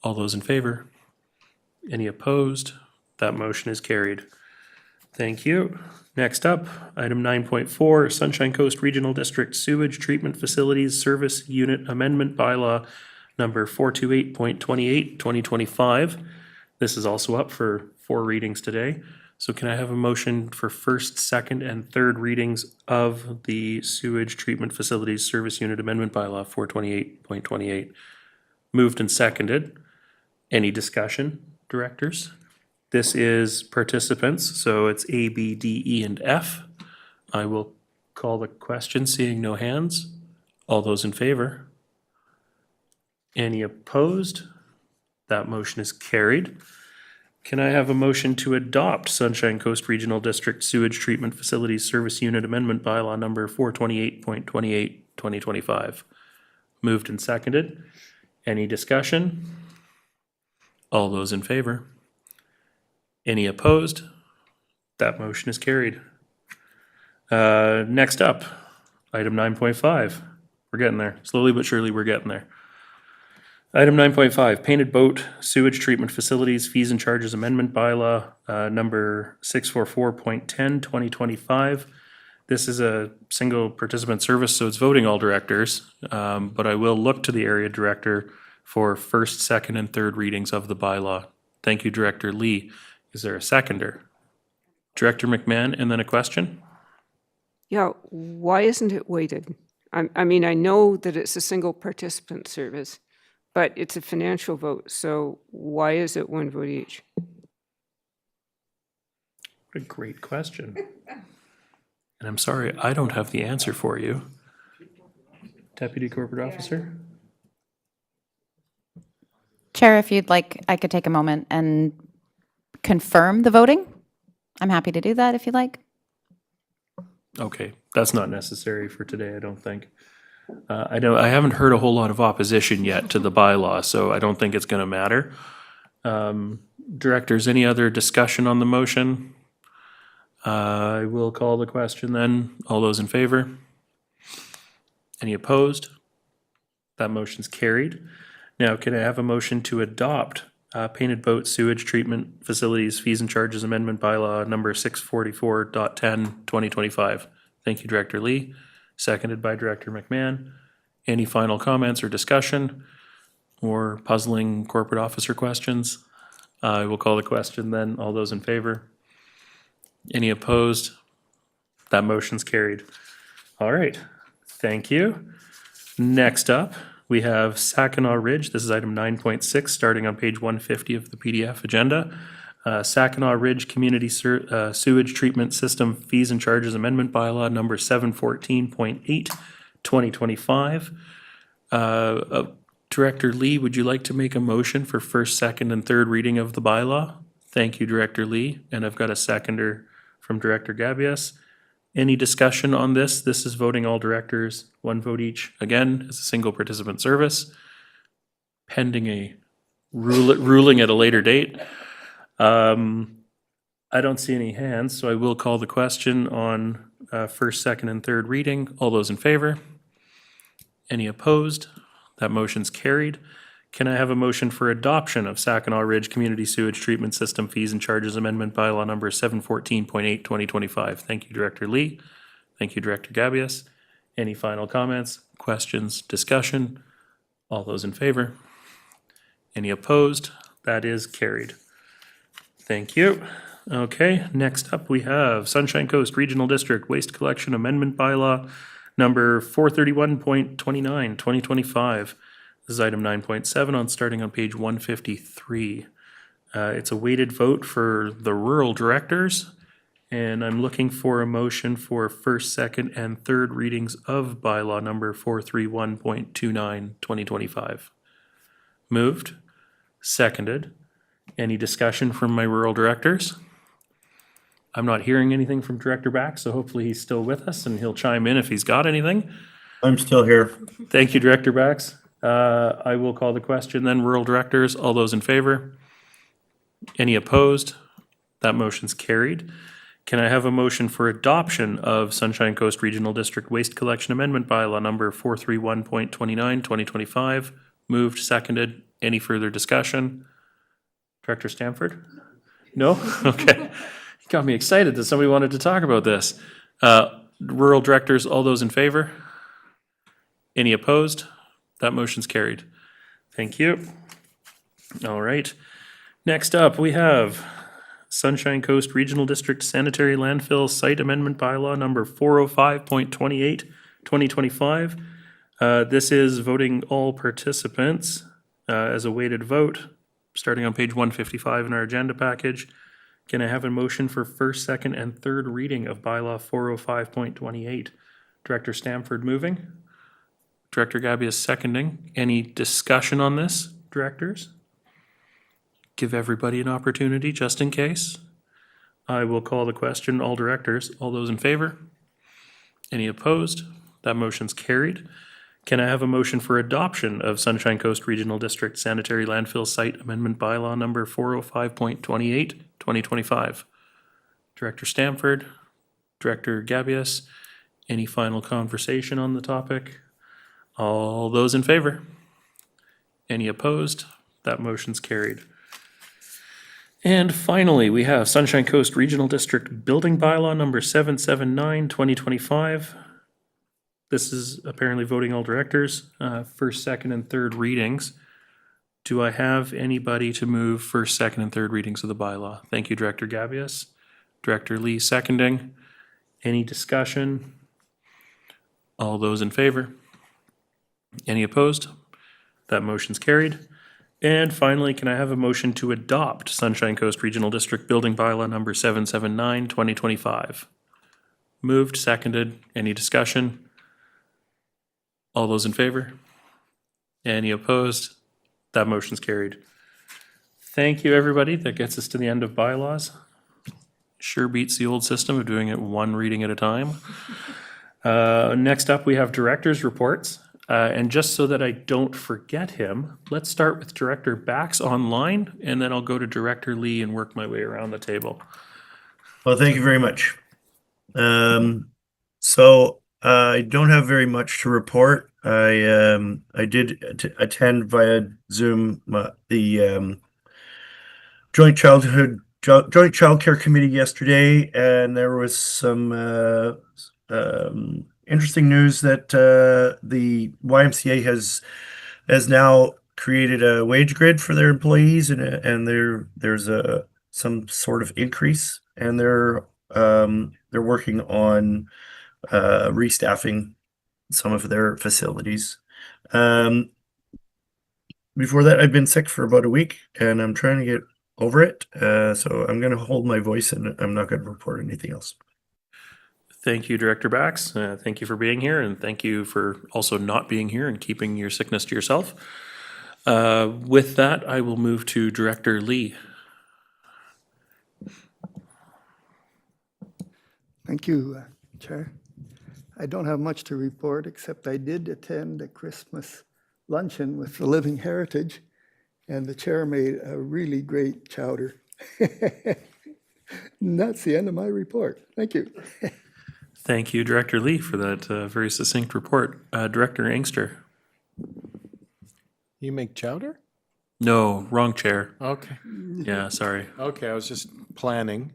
All those in favor? Any opposed? That motion is carried. Thank you. Next up, item 9.4, Sunshine Coast Regional District Sewage Treatment Facilities Service Unit Amendment Bylaw number 428.28, 2025. This is also up for 4 readings today. So can I have a motion for first, second, and third readings of the Sewage Treatment Facilities Service Unit Amendment Bylaw 428.28? Moved and seconded. Any discussion, directors? This is participants, so it's A, B, D, E, and F. I will call the question, seeing no hands. All those in favor? Any opposed? That motion is carried. Can I have a motion to adopt Sunshine Coast Regional District Sewage Treatment Facilities Service Unit Amendment Bylaw number 428.28, 2025? Moved and seconded. Any discussion? All those in favor? Any opposed? That motion is carried. Next up, item 9.5. We're getting there. Slowly but surely, we're getting there. Item 9.5, Painted Boat Sewage Treatment Facilities Fees and Charges Amendment Bylaw, number 644.10, 2025. This is a single participant service, so it's voting all directors, but I will look to the area director for first, second, and third readings of the bylaw. Thank you, Director Lee. Is there a seconder? Director McMahon, and then a question? Yeah, why isn't it weighted? I mean, I know that it's a single participant service, but it's a financial vote, so why is it 1 vote each? What a great question. And I'm sorry, I don't have the answer for you. Deputy Corporate Officer? Chair, if you'd like, I could take a moment and confirm the voting. I'm happy to do that if you'd like. Okay, that's not necessary for today, I don't think. I haven't heard a whole lot of opposition yet to the bylaw, so I don't think it's going to matter. Directors, any other discussion on the motion? I will call the question then. All those in favor? Any opposed? That motion's carried. Now, can I have a motion to adopt Painted Boat Sewage Treatment Facilities Fees and Charges Amendment Bylaw number 644.10, 2025? Thank you, Director Lee. Seconded by Director McMahon. Any final comments or discussion or puzzling corporate officer questions? I will call the question then. All those in favor? Any opposed? That motion's carried. All right, thank you. Next up, we have Saginaw Ridge. This is item 9.6, starting on page 150 of the PDF agenda. Saginaw Ridge Community Sewage Treatment System Fees and Charges Amendment Bylaw number 714.8, 2025. Director Lee, would you like to make a motion for first, second, and third reading of the bylaw? Thank you, Director Lee. And I've got a seconder from Director Gabias. Any discussion on this? This is voting all directors, 1 vote each. Again, it's a single participant service, pending a ruling at a later date. I don't see any hands, so I will call the question on first, second, and third reading. All those in favor? Any opposed? That motion's carried. Can I have a motion for adoption of Saginaw Ridge Community Sewage Treatment System Fees and Charges Amendment Bylaw number 714.8, 2025? Thank you, Director Lee. Thank you, Director Gabias. Any final comments, questions, discussion? All those in favor? Any opposed? That is carried. Thank you. Okay, next up we have Sunshine Coast Regional District Waste Collection Amendment Bylaw number 431.29, 2025. This is item 9.7 on starting on page 153. It's a weighted vote for the rural directors, and I'm looking for a motion for first, second, and third readings of bylaw number 431.29, 2025. Moved, seconded. Any discussion from my rural directors? I'm not hearing anything from Director Back, so hopefully he's still with us and he'll chime in if he's got anything. I'm still here. Thank you, Director Bax. I will call the question then. Rural directors, all those in favor? Any opposed? That motion's carried. Can I have a motion for adoption of Sunshine Coast Regional District Waste Collection Amendment Bylaw number 431.29, 2025? Moved, seconded. Any further discussion? Director Stamford? No? Okay. You got me excited that somebody wanted to talk about this. Rural directors, all those in favor? Any opposed? That motion's carried. Thank you. All right. Next up, we have Sunshine Coast Regional District Sanitary Landfill Site Amendment Bylaw number 405.28, 2025. This is voting all participants as a weighted vote, starting on page 155 in our agenda package. Can I have a motion for first, second, and third reading of bylaw 405.28? Director Stamford moving. Director Gabby is seconding. Any discussion on this, directors? Give everybody an opportunity just in case. I will call the question. All directors, all those in favor? Any opposed? That motion's carried. Can I have a motion for adoption of Sunshine Coast Regional District Sanitary Landfill Site Amendment Bylaw number 405.28, 2025? Director Stamford, Director Gabius, any final conversation on the topic? All those in favor? Any opposed? That motion's carried. And finally, we have Sunshine Coast Regional District Building Bylaw number 779, 2025. This is apparently voting all directors, first, second, and third readings. Do I have anybody to move first, second, and third readings of the bylaw? Thank you, Director Gabius. Director Lee seconding. Any discussion? All those in favor? Any opposed? That motion's carried. And finally, can I have a motion to adopt Sunshine Coast Regional District Building Bylaw number 779, 2025? Moved, seconded. Any discussion? All those in favor? Any opposed? That motion's carried. Thank you, everybody. That gets us to the end of bylaws. Sure beats the old system of doing it one reading at a time. Next up, we have directors' reports. And just so that I don't forget him, let's start with Director Bax online, and then I'll go to Director Lee and work my way around the table. Well, thank you very much. So I don't have very much to report. I did attend via Zoom the Joint Childcare Committee yesterday, and there was some interesting news that the YMCA has now created a wage grid for their employees, and there's some sort of increase, and they're working on restaffing some of their facilities. Before that, I've been sick for about a week, and I'm trying to get over it. So I'm going to hold my voice, and I'm not going to report anything else. Thank you, Director Bax. Thank you for being here, and thank you for also not being here and keeping your sickness to yourself. With that, I will move to Director Lee. Thank you, Chair. I don't have much to report, except I did attend a Christmas luncheon with the Living Heritage, and the chair made a really great chowder. And that's the end of my report. Thank you. Thank you, Director Lee, for that very succinct report. Director Angster. You make chowder? No, wrong chair. Okay. Yeah, sorry. Okay, I was just planning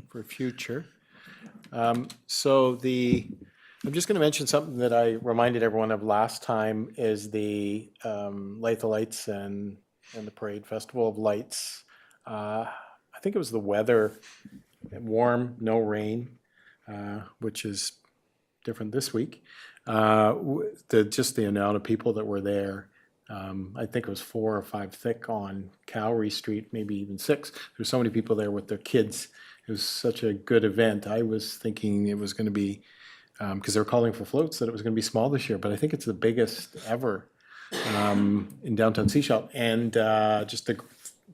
for future. I'm just going to mention something that I reminded everyone of last time is the Light the Lights and the Parade Festival of Lights. I think it was the weather, warm, no rain, which is different this week. Just the amount of people that were there. I think it was 4 or 5 thick on Cowrie Street, maybe even 6. There's so many people there with their kids. It was such a good event. I was thinking it was going to be, because they were calling for floats, that it was going to be small this year, but I think it's the biggest ever in downtown Seashell. And just the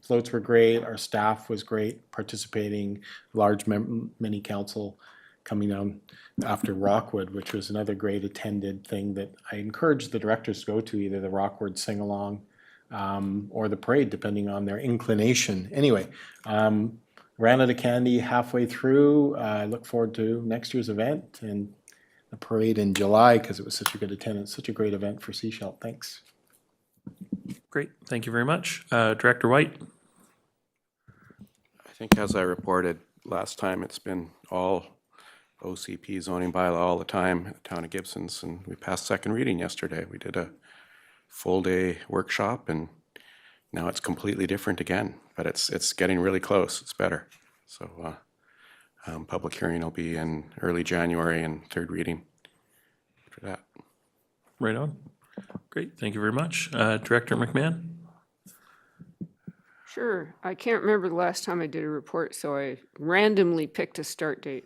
floats were great. Our staff was great, participating, large mini council coming down after Rockwood, which was another great attended thing that I encouraged the directors to go to, either the Rockwood sing-along or the parade, depending on their inclination. Anyway, ran out of candy halfway through. I look forward to next year's event and the parade in July because it was such a good attendance, such a great event for Seashell. Thanks. Great, thank you very much. Director White? I think as I reported last time, it's been all OCP zoning bylaw all the time in the town of Gibson's, and we passed second reading yesterday. We did a full day workshop, and now it's completely different again, but it's getting really close. It's better. So public hearing will be in early January and third reading after that. Right on. Great, thank you very much. Director McMahon? Sure. I can't remember the last time I did a report, so I randomly picked a start date.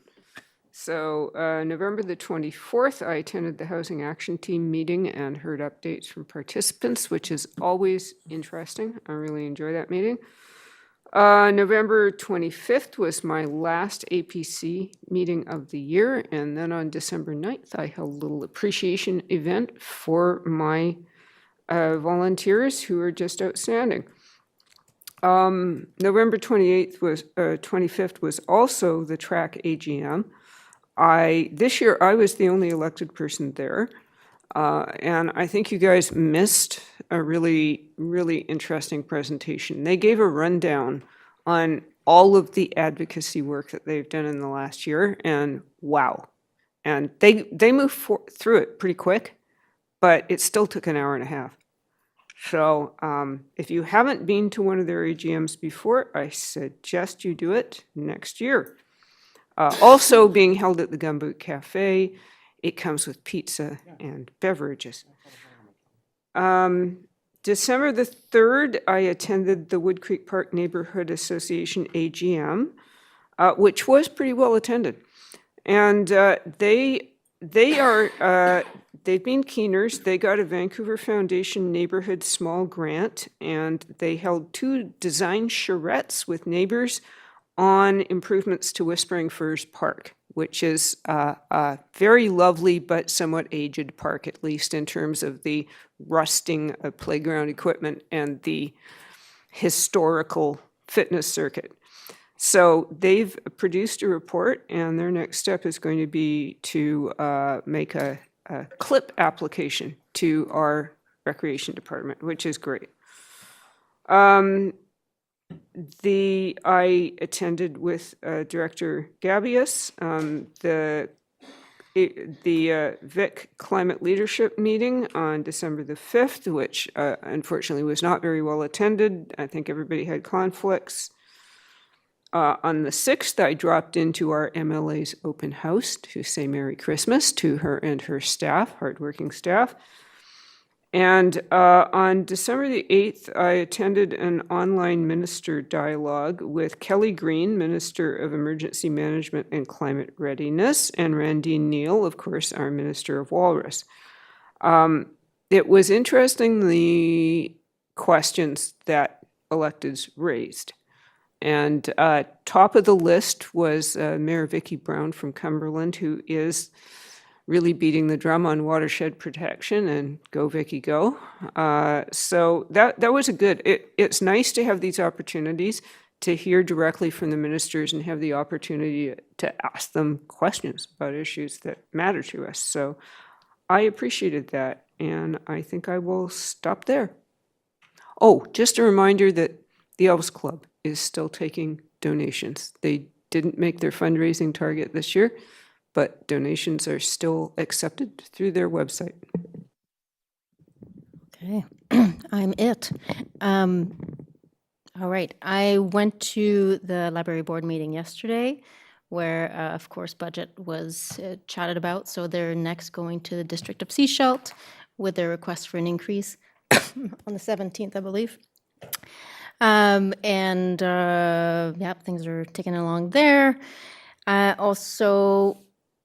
So November the 24th, I attended the Housing Action Team meeting and heard updates from participants, which is always interesting. I really enjoy that meeting. November 25th was my last APC meeting of the year. And then on December 9th, I held a little appreciation event for my volunteers who are just outstanding. November 25th was also the track AGM. This year, I was the only elected person there. And I think you guys missed a really, really interesting presentation. They gave a rundown on all of the advocacy work that they've done in the last year, and wow. And they moved through it pretty quick, but it still took an hour and a half. So if you haven't been to one of their AGMs before, I suggest you do it next year. Also being held at the Gumboot Cafe. It comes with pizza and beverages. December the 3rd, I attended the Wood Creek Park Neighborhood Association AGM, which was pretty well attended. And they've been keeners. They got a Vancouver Foundation Neighborhood Small Grant, and they held 2 design charrettes with neighbors on improvements to Whispering Firs Park, which is a very lovely but somewhat aged park, at least in terms of the rusting playground equipment and the historical fitness circuit. So they've produced a report, and their next step is going to be to make a clip application to our recreation department, which is great. I attended with Director Gabius the Vic Climate Leadership meeting on December the 5th, which unfortunately was not very well attended. I think everybody had conflicts. On the 6th, I dropped into our MLA's open house to say Merry Christmas to her and her staff, hardworking staff. And on December the 8th, I attended an online minister dialogue with Kelly Green, Minister of Emergency Management and Climate Readiness, and Randine Neal, of course, our Minister of Walrus. It was interesting, the questions that electeds raised. And top of the list was Mayor Vicki Brown from Cumberland, who is really beating the drum on watershed protection, and go Vicki go. So that was a good, it's nice to have these opportunities to hear directly from the ministers and have the opportunity to ask them questions about issues that matter to us. So I appreciated that, and I think I will stop there. Oh, just a reminder that the Elves Club is still taking donations. They didn't make their fundraising target this year, but donations are still accepted through their website. Okay, I'm it. All right, I went to the library board meeting yesterday where, of course, budget was chatted about. So they're next going to the District of Seashell with their request for an increase on the 17th, I believe. Yeah, things are ticking along there. I also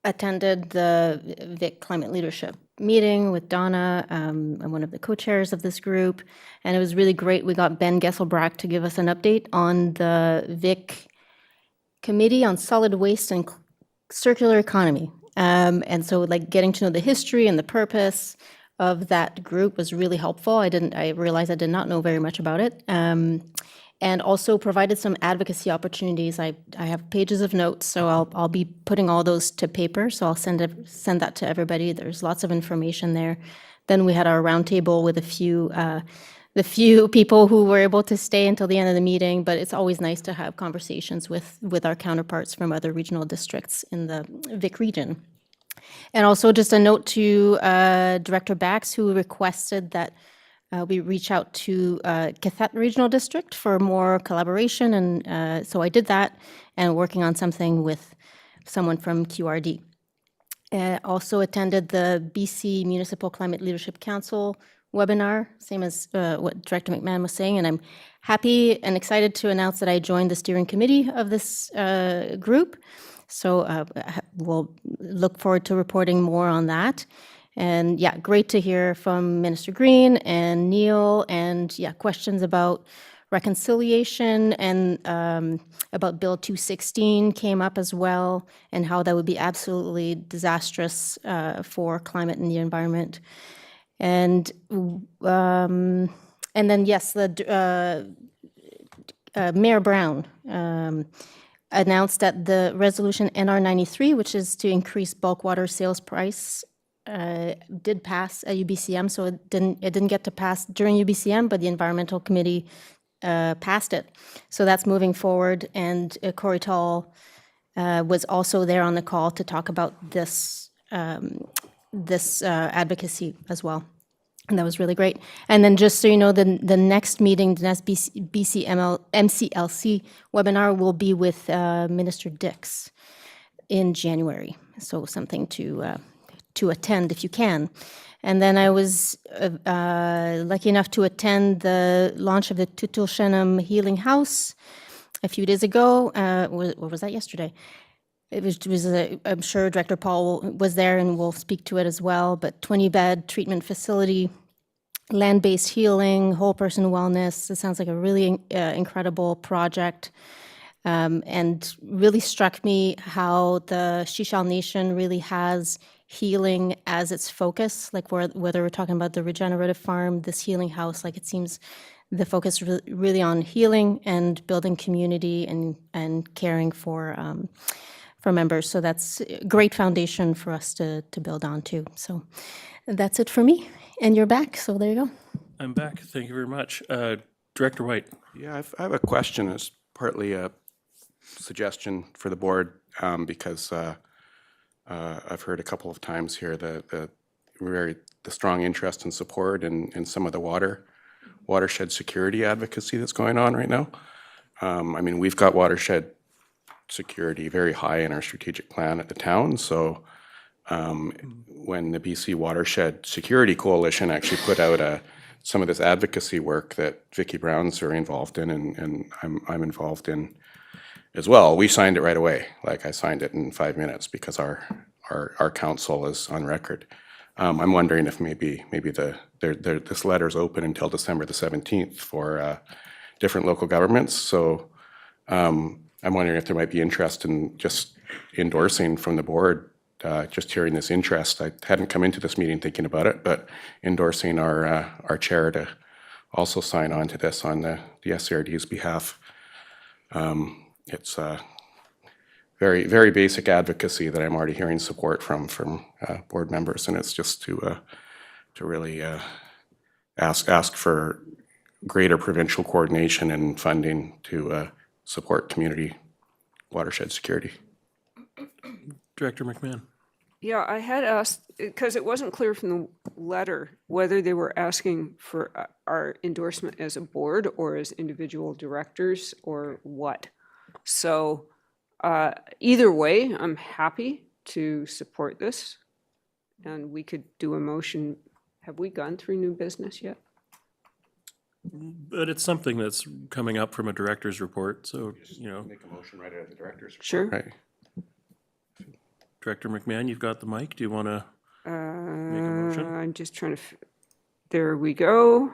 attended the Vic Climate Leadership meeting with Donna. I'm one of the co-chairs of this group, and it was really great. We got Ben Gesselbrack to give us an update on the Vic Committee on Solid Waste and Circular Economy. And so, like, getting to know the history and the purpose of that group was really helpful. I realized I did not know very much about it. and also provided some advocacy opportunities. I have pages of notes, so I'll be putting all those to paper, so I'll send that to everybody. There's lots of information there. Then we had our roundtable with the few people who were able to stay until the end of the meeting, but it's always nice to have conversations with our counterparts from other regional districts in the Vic region. And also just a note to Director Bax, who requested that we reach out to Cathet Regional District for more collaboration, and so I did that, and working on something with someone from QRD. Also attended the BC Municipal Climate Leadership Council webinar, same as what Director McMahon was saying, and I'm happy and excited to announce that I joined the steering committee of this group. So we'll look forward to reporting more on that. And yeah, great to hear from Minister Green and Neil, and yeah, questions about reconciliation and about Bill 216 came up as well, and how that would be absolutely disastrous for climate and the environment. And then yes, the Mayor Brown announced that the resolution NR 93, which is to increase bulk water sales price, did pass at UBCM. So it didn't get to pass during UBCM, but the Environmental Committee passed it. So that's moving forward. And Corey Tall was also there on the call to talk about this advocacy as well. And that was really great. And then just so you know, the next meeting, the next MCLC webinar will be with Minister Dix in January. So something to attend if you can. And then I was lucky enough to attend the launch of the Tutulshanam Healing House a few days ago. Or was that yesterday? It was I'm sure Director Paul was there and will speak to it as well, but 20-bed treatment facility, land-based healing, whole person wellness. It sounds like a really incredible project, and really struck me how the Shishal Nation really has healing as its focus, like whether we're talking about the regenerative farm, this healing house, like it seems the focus really on healing and building community and caring for members. So that's a great foundation for us to build on too. So that's it for me. And you're back, so there you go. I'm back. Thank you very much. Director White. Yeah, I have a question. It's partly a suggestion for the board, because I've heard a couple of times here the strong interest and support in some of the watershed security advocacy that's going on right now. I mean, we've got watershed security very high in our strategic plan at the town. So when the BC Watershed Security Coalition actually put out some of this advocacy work that Vicki Brown's very involved in, and I'm involved in as well, we signed it right away. Like I signed it in 5 minutes because our council is on record. I'm wondering if maybe this letter's open until December the 17th for different local governments. So I'm wondering if there might be interest in just endorsing from the board, just hearing this interest. I hadn't come into this meeting thinking about it, but endorsing our chair to also sign on to this on the SCRD's behalf. It's very, very basic advocacy that I'm already hearing support from board members, and it's just to really ask for greater provincial coordination and funding to support community watershed security. Director McMahon. Yeah, I had asked, because it wasn't clear from the letter whether they were asking for our endorsement as a board or as individual directors or what. So either way, I'm happy to support this, and we could do a motion. Have we gone through new business yet? But it's something that's coming up from a director's report, so, you know. Make a motion right out of the director's report. Sure. Right. Director McMahon, you've got the mic. Do you want to make a motion? I'm just trying to, there we go.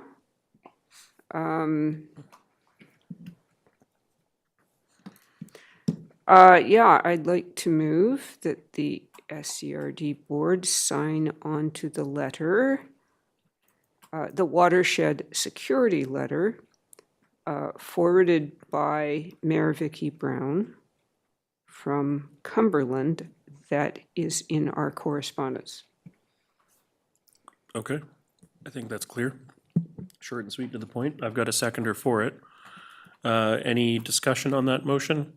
Yeah, I'd like to move that the SCRD board sign on to the letter, the watershed security letter, forwarded by Mayor Vicky Brown from Cumberland that is in our correspondence. Okay, I think that's clear. Short and sweet to the point. I've got a seconder for it. Any discussion on that motion?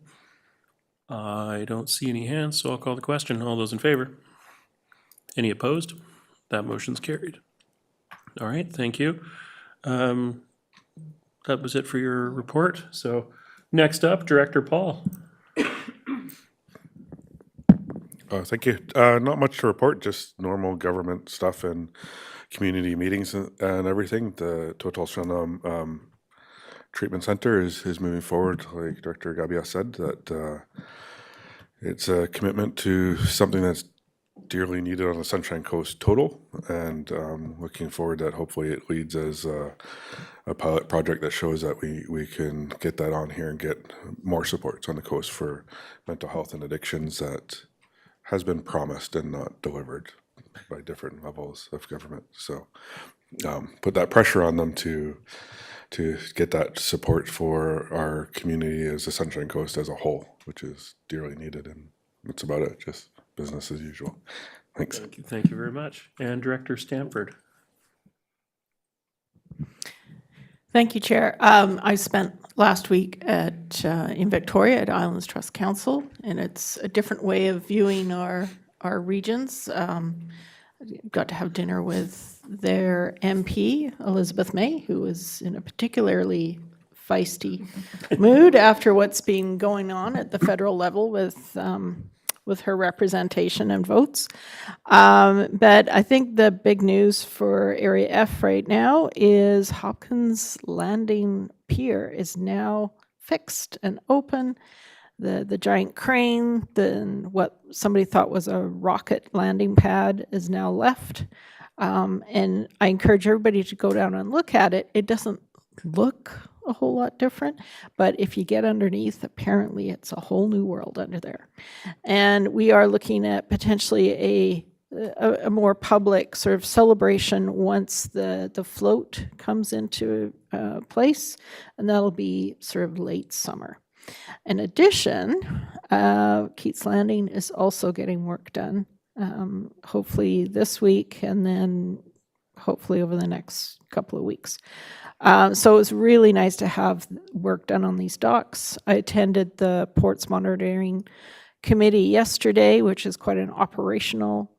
I don't see any hands, so I'll call the question. All those in favor? Any opposed? That motion's carried. All right, thank you. That was it for your report. So next up, Director Paul. Thank you. Not much to report, just normal government stuff and community meetings and everything. The Total Shanam Treatment Center is moving forward, like Director Gabia said, that it's a commitment to something that's dearly needed on the Sunshine Coast total, and looking forward that hopefully it leads as a pilot project that shows that we can get that on here and get more supports on the coast for mental health and addictions that has been promised and not delivered by different levels of government. So put that pressure on them to get that support for our community as the Sunshine Coast as a whole, which is dearly needed, and that's about it, just business as usual. Thanks. Thank you very much. And Director Stanford. Thank you, Chair. I spent last week in Victoria at Islands Trust Council, and it's a different way of viewing our regions. Got to have dinner with their MP, Elizabeth May, who was in a particularly feisty mood after what's been going on at the federal level with her representation and votes. But I think the big news for Area F right now is Hopkins Landing Pier is now fixed and open. The giant crane, what somebody thought was a rocket landing pad, is now left. And I encourage everybody to go down and look at it. It doesn't look a whole lot different, but if you get underneath, apparently it's a whole new world under there. And we are looking at potentially a more public sort of celebration once the float comes into place, and that'll be sort of late summer. In addition, Keats Landing is also getting work done, hopefully this week and then hopefully over the next couple of weeks. So it was really nice to have work done on these docks. I attended the Ports Monitoring Committee yesterday, which is quite an operational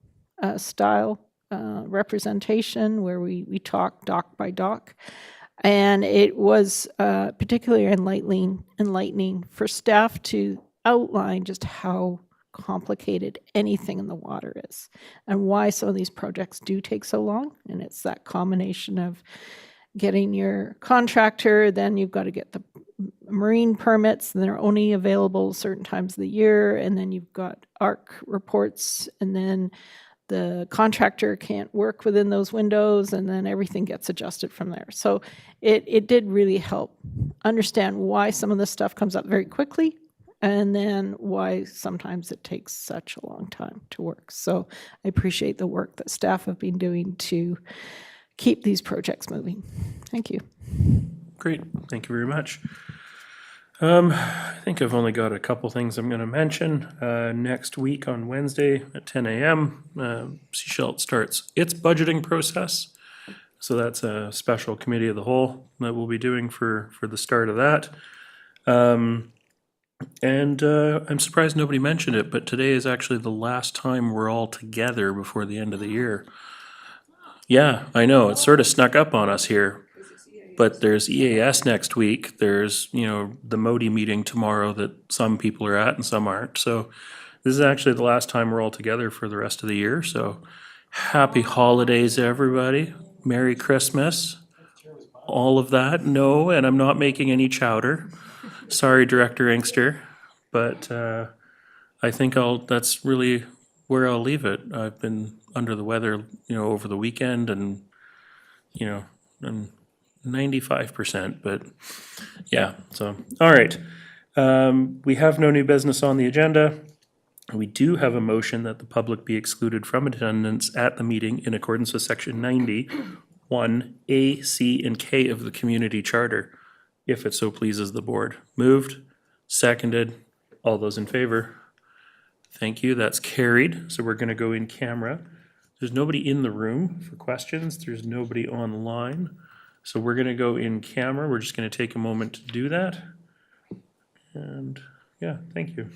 style representation where we talk dock by dock. And it was particularly enlightening for staff to outline just how complicated anything in the water is and why some of these projects do take so long. And it's that combination of getting your contractor, then you've got to get the marine permits, and they're only available certain times of the year, and then you've got ARC reports, and then the contractor can't work within those windows, and then everything gets adjusted from there. So it did really help understand why some of this stuff comes up very quickly, and then why sometimes it takes such a long time to work. So I appreciate the work that staff have been doing to keep these projects moving. Thank you. Great, thank you very much. I think I've only got a couple things I'm going to mention. Next week on Wednesday at 10 a.m., Seashell starts its budgeting process. So that's a special committee of the whole that we'll be doing for the start of that. And I'm surprised nobody mentioned it, but today is actually the last time we're all together before the end of the year. Yeah, I know, it sort of snuck up on us here. But there's EAS next week. There's, the Modi meeting tomorrow that some people are at and some aren't. So this is actually the last time we're all together for the rest of the year. So happy holidays, everybody. Merry Christmas. All of that. No, and I'm not making any chowder. Sorry, Director Inkster. But I think that's really where I'll leave it. I've been under the weather, over the weekend and, and 95%, but yeah, so, all right. We have no new business on the agenda. We do have a motion that the public be excluded from attendance at the meeting in accordance with section 90, 1A, C, and K of the community charter. if it so pleases the board. Moved, seconded, all those in favor? Thank you, that's carried. So we're gonna go in camera. There's nobody in the room for questions. There's nobody online. So we're gonna go in camera. We're just gonna take a moment to do that. And yeah, thank you.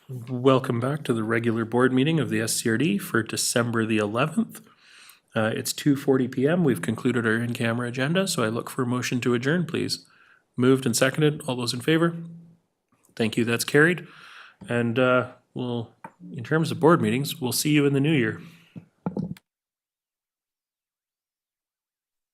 Welcome back to the regular board meeting of the SCRD for December the 11th. It's 2:40 PM. We've concluded our in-camera agenda, so I look for a motion to adjourn, please. Moved and seconded. All those in favor? Thank you. That's carried. And in terms of board meetings, we'll see you in the new year.